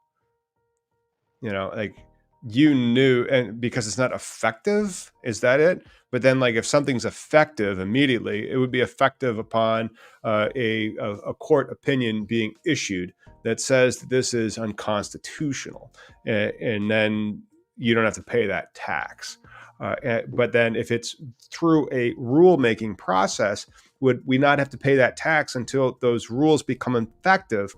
You knew, and because it's not effective, is that it? But then if something's effective immediately, it would be effective upon a court opinion being issued that says that this is unconstitutional. And then you don't have to pay that tax. But then if it's through a rulemaking process, would we not have to pay that tax until those rules become effective,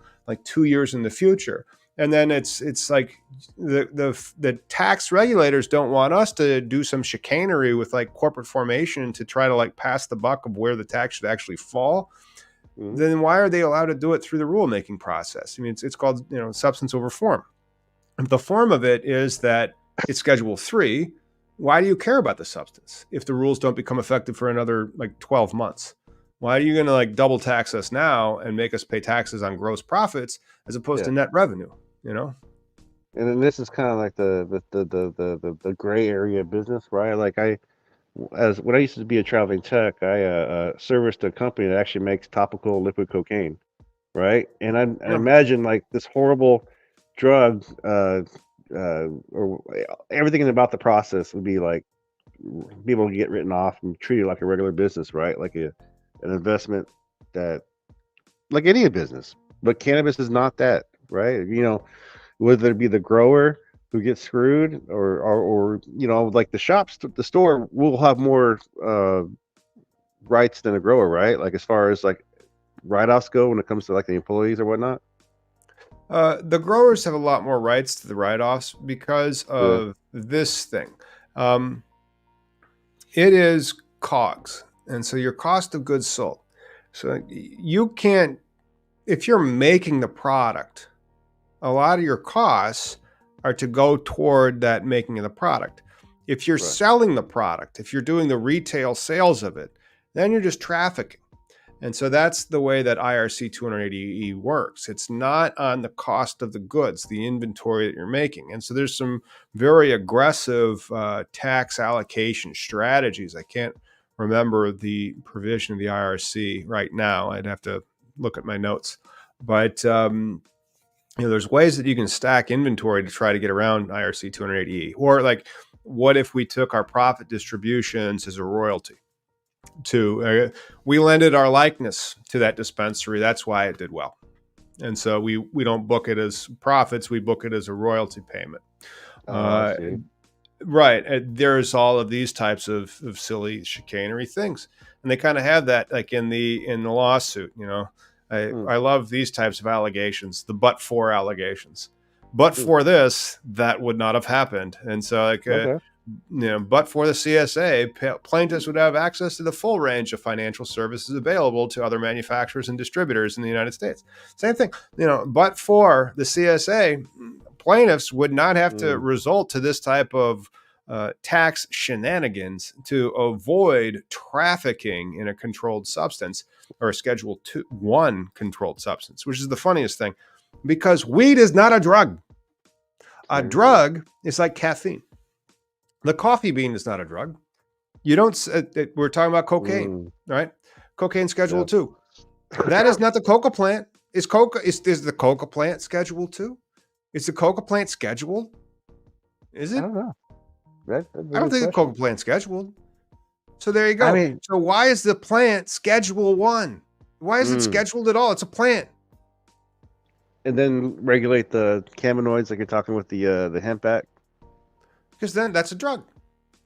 2 years in the future? And then it's like the tax regulators don't want us to do some chicanery with corporate formation to try to pass the buck of where the tax should actually fall. Then why are they allowed to do it through the rulemaking process? I mean, it's called substance over form. If the form of it is that it's Schedule III, why do you care about the substance if the rules don't become effective for another 12 months? Why are you going to double tax us now and make us pay taxes on gross profits as opposed to net revenue? And then this is kind of like the gray area of business, right? Like as when I used to be a traveling tech, I serviced a company that actually makes topical liquid cocaine, right? And I Yeah. imagine like this horrible drug, or everything about the process would be like people get written off and treated like a regular business, right? Like an investment that like any business. But cannabis is not that, right? Whether it be the grower who gets screwed or like the shops, the store will have more rights than a grower, right? Like as far as like write-offs go when it comes to like the employees or whatnot. The growers have a lot more rights to the write-offs because Really? of this thing. Um, it is COGS, and so your cost of goods sold. So you can't, if you're making the product, a lot of your costs are to go toward that making of the product. If you're Right. selling the product, if you're doing the retail sales of it, then you're just trafficking. And so that's the way that IRC 280E works. It's not on the cost of the goods, the inventory that you're making. And so there's some very aggressive tax allocation strategies. I can't remember the provision of the IRC right now. I'd have to look at my notes. But there's ways that you can stack inventory to try to get around IRC 280E. Or like, what if we took our profit distributions as a royalty? We lended our likeness to that dispensary. That's why it did well. And so we don't book it as profits. We book it as a royalty payment. Oh, I see. Right. There's all of these types of silly chicanery things. And they kind of have that like in the lawsuit, Hmm. I love these types of allegations, the but for allegations. But Hmm. for this, that would not have happened. And so like Okay. but for the CSA, plaintiffs would have access to the full range of financial services available to other manufacturers and distributors in the United States. Same thing, but for the CSA, plaintiffs would not have to Hmm. resort to this type of tax shenanigans to avoid trafficking in a controlled substance or a Schedule 1 controlled substance, which is the funniest thing because weed is not a drug. A There you go. drug is like caffeine. The coffee bean is not a drug. You don't. We're talking about cocaine, Mm. right? Cocaine Schedule Yeah. 2. That is not the coca plant. Is coca? Is the coca plant Schedule 2? Is the coca plant scheduled? Is I it? don't know. That's a I don't good think the question. coca plant's scheduled. So there you I go. mean, So why is the plant Schedule 1? Why is it mm. scheduled at all? It's a plant. And then regulate the cannabinoids like you're talking with the hemp act. Because then that's a drug.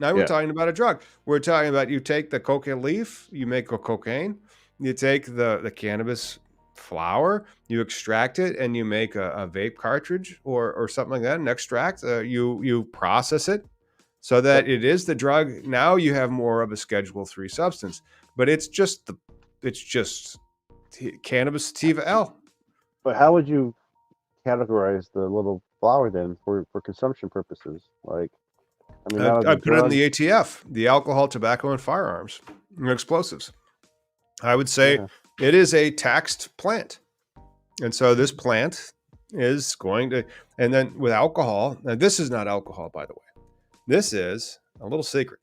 Now we're Yeah. talking about a drug. We're talking about you take the coca leaf, you make a cocaine. You take the cannabis flower, you extract it, and you make a vape cartridge or something like that. An extract. You process it so Yep. that it is the drug. Now you have more of a Schedule 3 substance, but it's just cannabis sativa L. But how would you categorize the little flower then for consumption purposes? Like, I mean, now as I a put it in drug. the ATF, the alcohol, tobacco, and firearms, and explosives. I would say Yeah. it is a taxed plant. And so this plant is going to, and then with alcohol, now this is not alcohol, by the way. This is a little secret.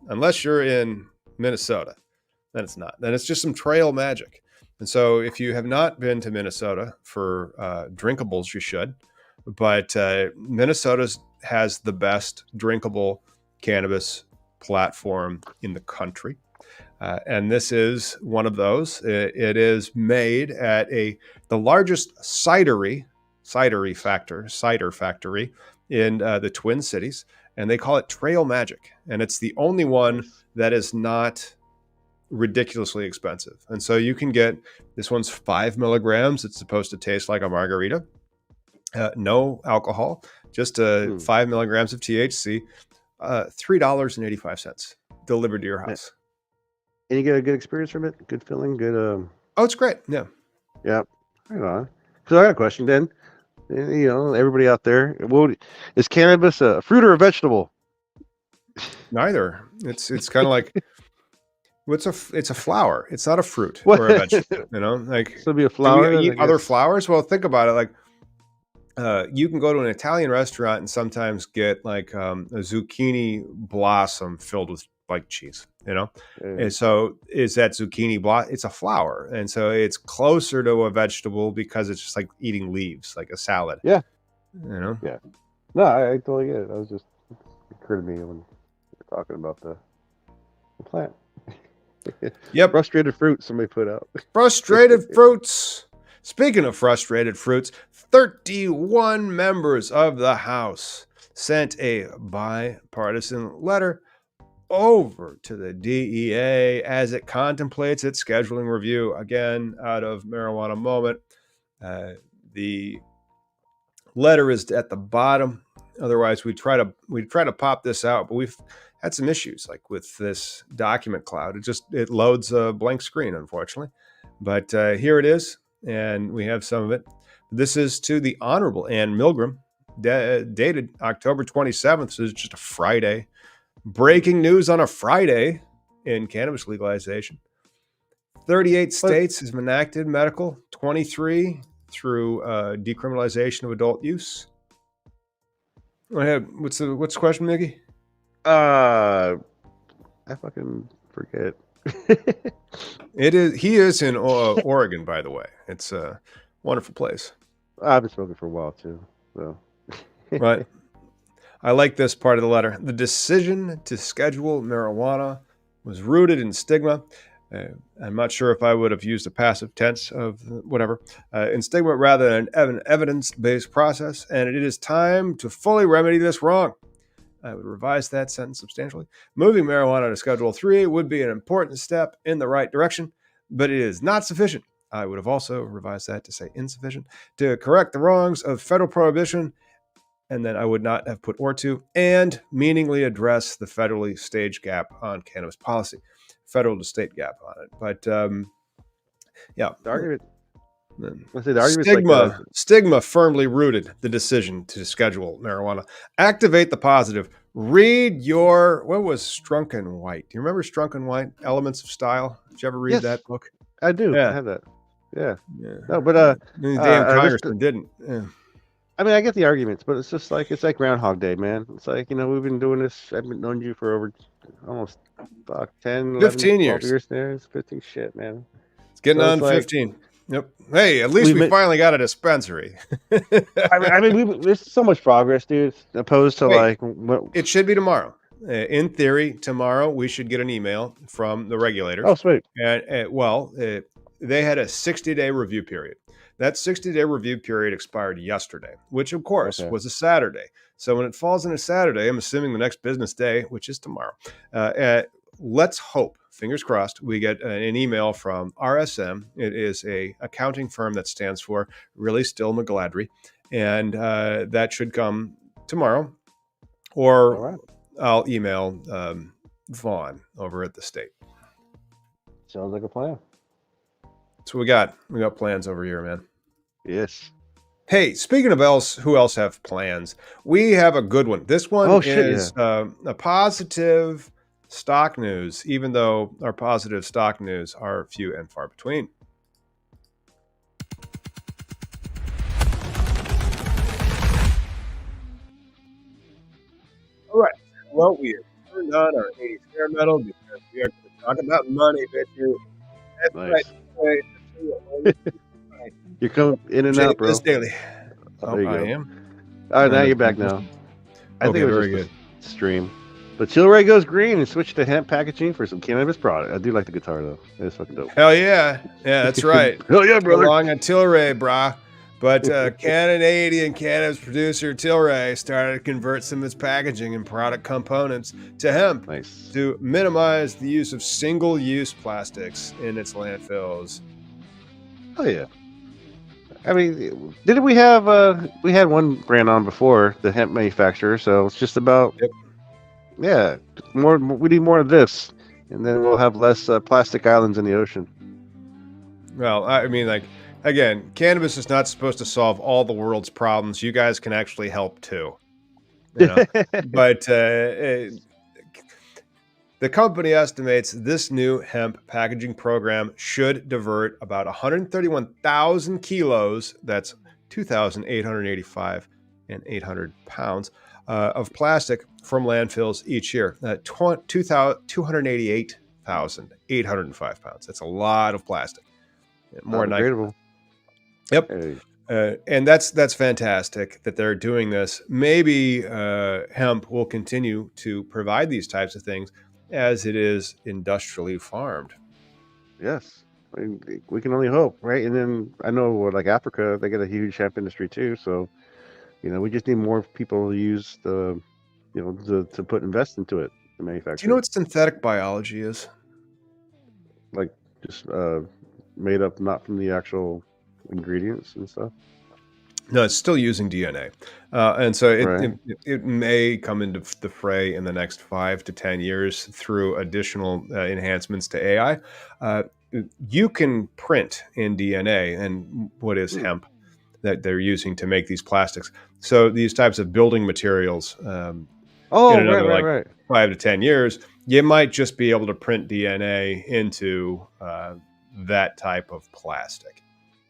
Unless you're in Minnesota, then it's not. Then it's just some trail magic. And so if you have not been to Minnesota for drinkables, you should. But Minnesota has the best drinkable cannabis platform in the country. And this is one of those. It is made at the largest cider factory in the Twin Cities, and they call it Trail Magic. And it's the only one Nice. that is not ridiculously expensive. And so you can get this one's 5 milligrams. It's supposed to taste like a margarita. No alcohol, just 5 milligrams of THC, $3.85 delivered to your house. And you get a good experience from it. Good feeling. Good. Oh, it's great. Yeah. Yeah. Right on. So I got a question then. Everybody out there, is cannabis a fruit or a vegetable? Neither. It's kind of like it's a flower. It's not a fruit What? or a vegetable. Like, So be a do we flower then, I eat other guess. flowers? Well, think about it. Like you can go to an Italian restaurant and sometimes get like a zucchini blossom filled with like cheese, you know? And so is that zucchini blossom? It's a flower. And so it's closer to a vegetable because it's just like eating leaves, like a salad. Yeah. You know? Yeah. No, I totally get it. I was just, it occurred to me when we're talking about the plant. Yep. Frustrated fruit somebody put out. Frustrated fruits. Speaking of frustrated fruits, 31 members of the House sent a bipartisan letter over to the DEA as it contemplates its scheduling review. Again, out of Marijuana Moment. The letter is at the bottom. Otherwise, we try to pop this out, but we've had some issues like with this document cloud. It loads a blank screen, unfortunately. But here it is, and we have some of it. This is to the Honorable Ann Milgram, dated October 27th. So it's just a Friday. Breaking news on a Friday in cannabis legalization. 38 states have enacted medical, 23 through decriminalization of adult use. Go ahead. What's the question, Mickey? I fucking forget. He is in Oregon, by the way. It's a wonderful place. I've been smoking for a while too. So. Right. I like this part of the letter. The decision to schedule marijuana was rooted in stigma. I'm not sure if I would have used a passive tense of whatever. In stigma rather than an evidence-based process, and it is time to fully remedy this wrong. I would revise that sentence substantially. Moving marijuana to Schedule III would be an important step in the right direction, but it is not sufficient. I would have also revised that to say insufficient to correct the wrongs of federal prohibition, and then I would not have put or to, and meaningfully address the federally stage gap on cannabis policy, federal to state gap on it. But yeah, the argument. Stigma firmly rooted the decision to schedule marijuana. Activate the positive. Read what was Strunk and White? Do you remember Strunk and White? Elements of Style. Did you ever read that book? I do. Yeah. I have that. Yeah. No, but the damn congressman didn't. Yeah. I mean, I get the arguments, but it's like Groundhog Day, man. It's like, we've been doing this. I've been knowing you for over almost 10, 11, 15 years. There. It's 15 shit, man. It's getting on 15. Yep. Hey, at least we finally got a dispensary. I mean, there's so much progress, dude. Opposed to it should be tomorrow. In theory, tomorrow we should get an email from the regulators. Oh, sweet. And they had a 60-day review period. That 60-day review period expired yesterday, which of course was a Saturday. So when it falls on a Saturday, I'm assuming the next business day, which is tomorrow. Let's hope, fingers crossed, we get an email from RSM. It is a accounting firm that stands for Really Still McGladry, and that should come tomorrow. Or I'll email Vaughn over at the state. Sounds like a plan. That's what we got. We got plans over here, man. Yes. Hey, speaking of who else have plans, we have a good one. This one is a positive stock news, even though our positive stock news are few and far between. All right. Well, we have turned on our 80s hair metal because we are going to talk about money, bitches. That's nice. Right. You're coming in and out, bro. Daily. There you go. I am. All right, now you're back now. I think it was very just a stream. But Tilray goes green and switched to hemp packaging for some cannabis product. I do like the guitar, though. It's fucking dope. Hell yeah. Yeah, that's right. Hell yeah, brother. Along on Tilray, brah. But Canadian cannabis producer Tilray started to convert some of its packaging and product components to hemp to minimize the use of single-use plastics in its landfills. Oh, yeah. I mean, didn't we have we had one brand on before, the hemp manufacturer, so it's just about more we need more of this, and then we'll have less plastic islands in the ocean. Well, I mean, like, again, cannabis is not supposed to solve all the world's problems. You guys can actually help too. But the company estimates this new hemp packaging program should divert about 131,000 kilos, that's 2,885 and 800 pounds of plastic from landfills each year. 288,805 pounds. That's a lot of plastic. More nitrogen. Biodegradable. Yep. Hey. And that's fantastic that they're doing this. Maybe hemp will continue to provide these types of things as it is industrially farmed. Yes. I mean, we can only hope, right? And then I know, like Africa, they got a huge hemp industry too. So, we just need more people to use the, to invest into it, to manufacture. Do you know what synthetic biology is? Like just made up, not from the actual ingredients and stuff. No, it's still using DNA, and so Right. it may come into the fray in the next 5 to 10 years through additional enhancements to AI. You can print in DNA, and what is hemp that they're using to make these plastics. So these types of building materials, in another right. 5 to 10 years, you might just be able to print DNA into that type of plastic,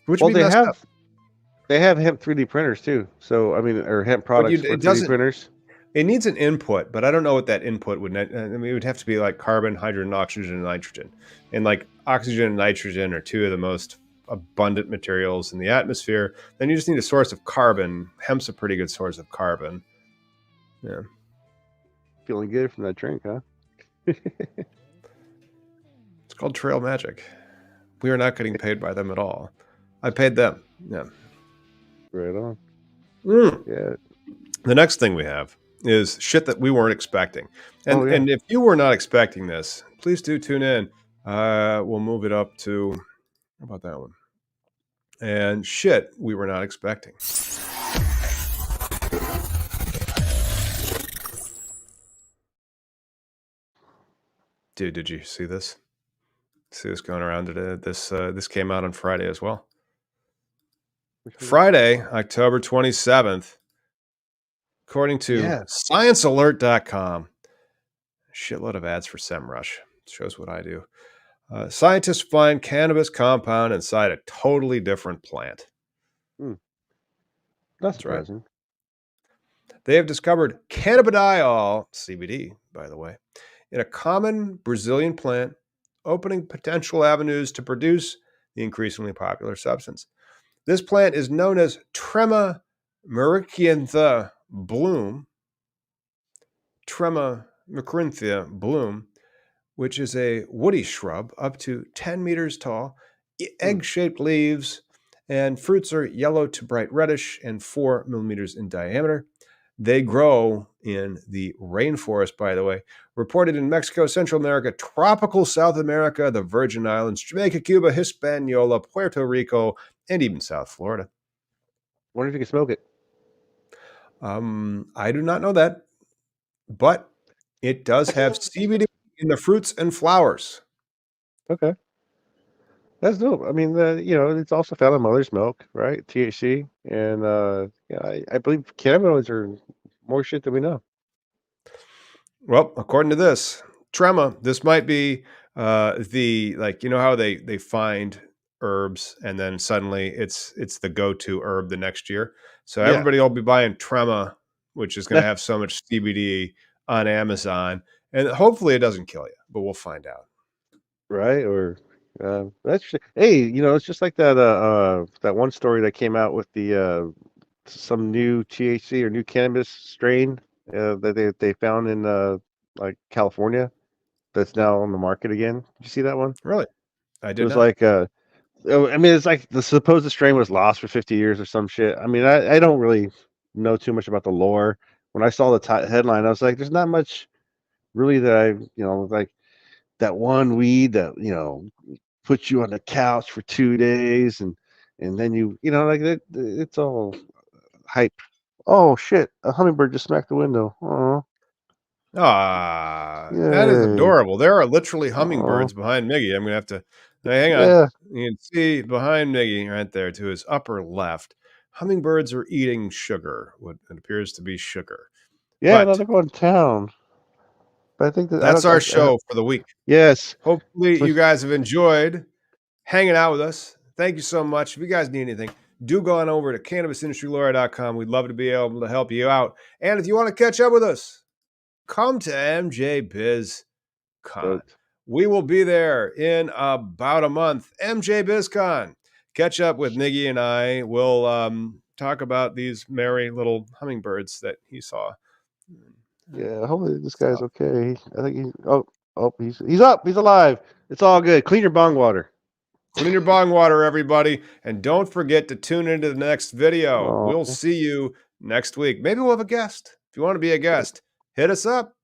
which would be messed up. They have hemp 3D printers too. So I mean, or hemp products for 3D printers. It needs an input, but I don't know what that input would. I mean, it would have to be like carbon, hydrogen, oxygen, and nitrogen. And like oxygen and nitrogen are two of the most abundant materials in the atmosphere. Then you just need a source of carbon. Hemp's a pretty good source of carbon. Yeah. Feeling good from that drink, huh? It's called Trail Magic. We are not getting paid by them at all. I paid them. Yeah. Right on. Yeah. The next thing we have is shit that we weren't expecting. And if you were not expecting this, please do tune in. We'll move it up to, how about that one? And shit we were not expecting. Dude, did you see this? See this going around today? This came out on Friday as well. Friday, October 27th, according to sciencealert.com. Shitload of ads for SEMrush. Shows what I do. Scientists find cannabis compound inside a totally different plant. That's surprising. Right. They have discovered cannabidiol, CBD, by the way, in a common Brazilian plant, opening potential avenues to produce the increasingly popular substance. This plant is known as Trema macrinthia bloom, which is a woody shrub up to 10 meters tall, egg-shaped leaves, and fruits are yellow to bright reddish and 4 millimeters in diameter. They grow in the rainforest, by the way, reported in Mexico, Central America, tropical South America, the Virgin Islands, Jamaica, Cuba, Hispaniola, Puerto Rico, and even South Florida. Wonder if you can smoke it. I do not know that, but it does have CBD in the fruits and flowers. Okay. That's dope. I mean, it's also found in mother's milk, right? THC. And I believe cannabinoids are more shit than we know. Well, according to this, Trema, this might be the, like, how they find herbs and then suddenly it's the go-to herb the next year. So everybody will be buying Trema, which is going to have so much CBD on Amazon, and hopefully it doesn't kill you, but we'll find out. Right? Or it's just like that one story that came out with the some new THC or new cannabis strain that they found in like California that's now on the market again. Did you see that one? Really? I did. It was like I mean, it's like the supposed strain was lost for 50 years or some shit. I mean, I don't really know too much about the lore. When I saw the headline, I was like, there's not much really that like that one weed that, puts you on the couch for 2 days and then like it's all hype. Oh shit, a hummingbird just smacked the window. Oh. That is adorable. There are literally hummingbirds behind Miggy. I'm gonna have to hang on. Yeah. You can see behind Miggy right there to his upper left. Hummingbirds are eating sugar, what it appears to be sugar. Yeah, they're going to town. But I think that's our show for the week. Yes. Hopefully you guys have enjoyed hanging out with us. Thank you so much. If you guys need anything, do go on over to CannabisIndustryLawyer.com. We'd love to be able to help you out. And if you want to catch up with us, come to MJ Biz Con. We will be there in about a month. MJ BizCon. Catch up with Niggy and I. We'll talk about these merry little hummingbirds that he saw. Yeah, hopefully this guy's okay. I think he's up. He's alive. It's all good. Clean your bong water. Clean your bong water, everybody. And don't forget to tune into the next video. Oh. We'll see you next week. Maybe we'll have a guest. If you want to be a guest, hit us up.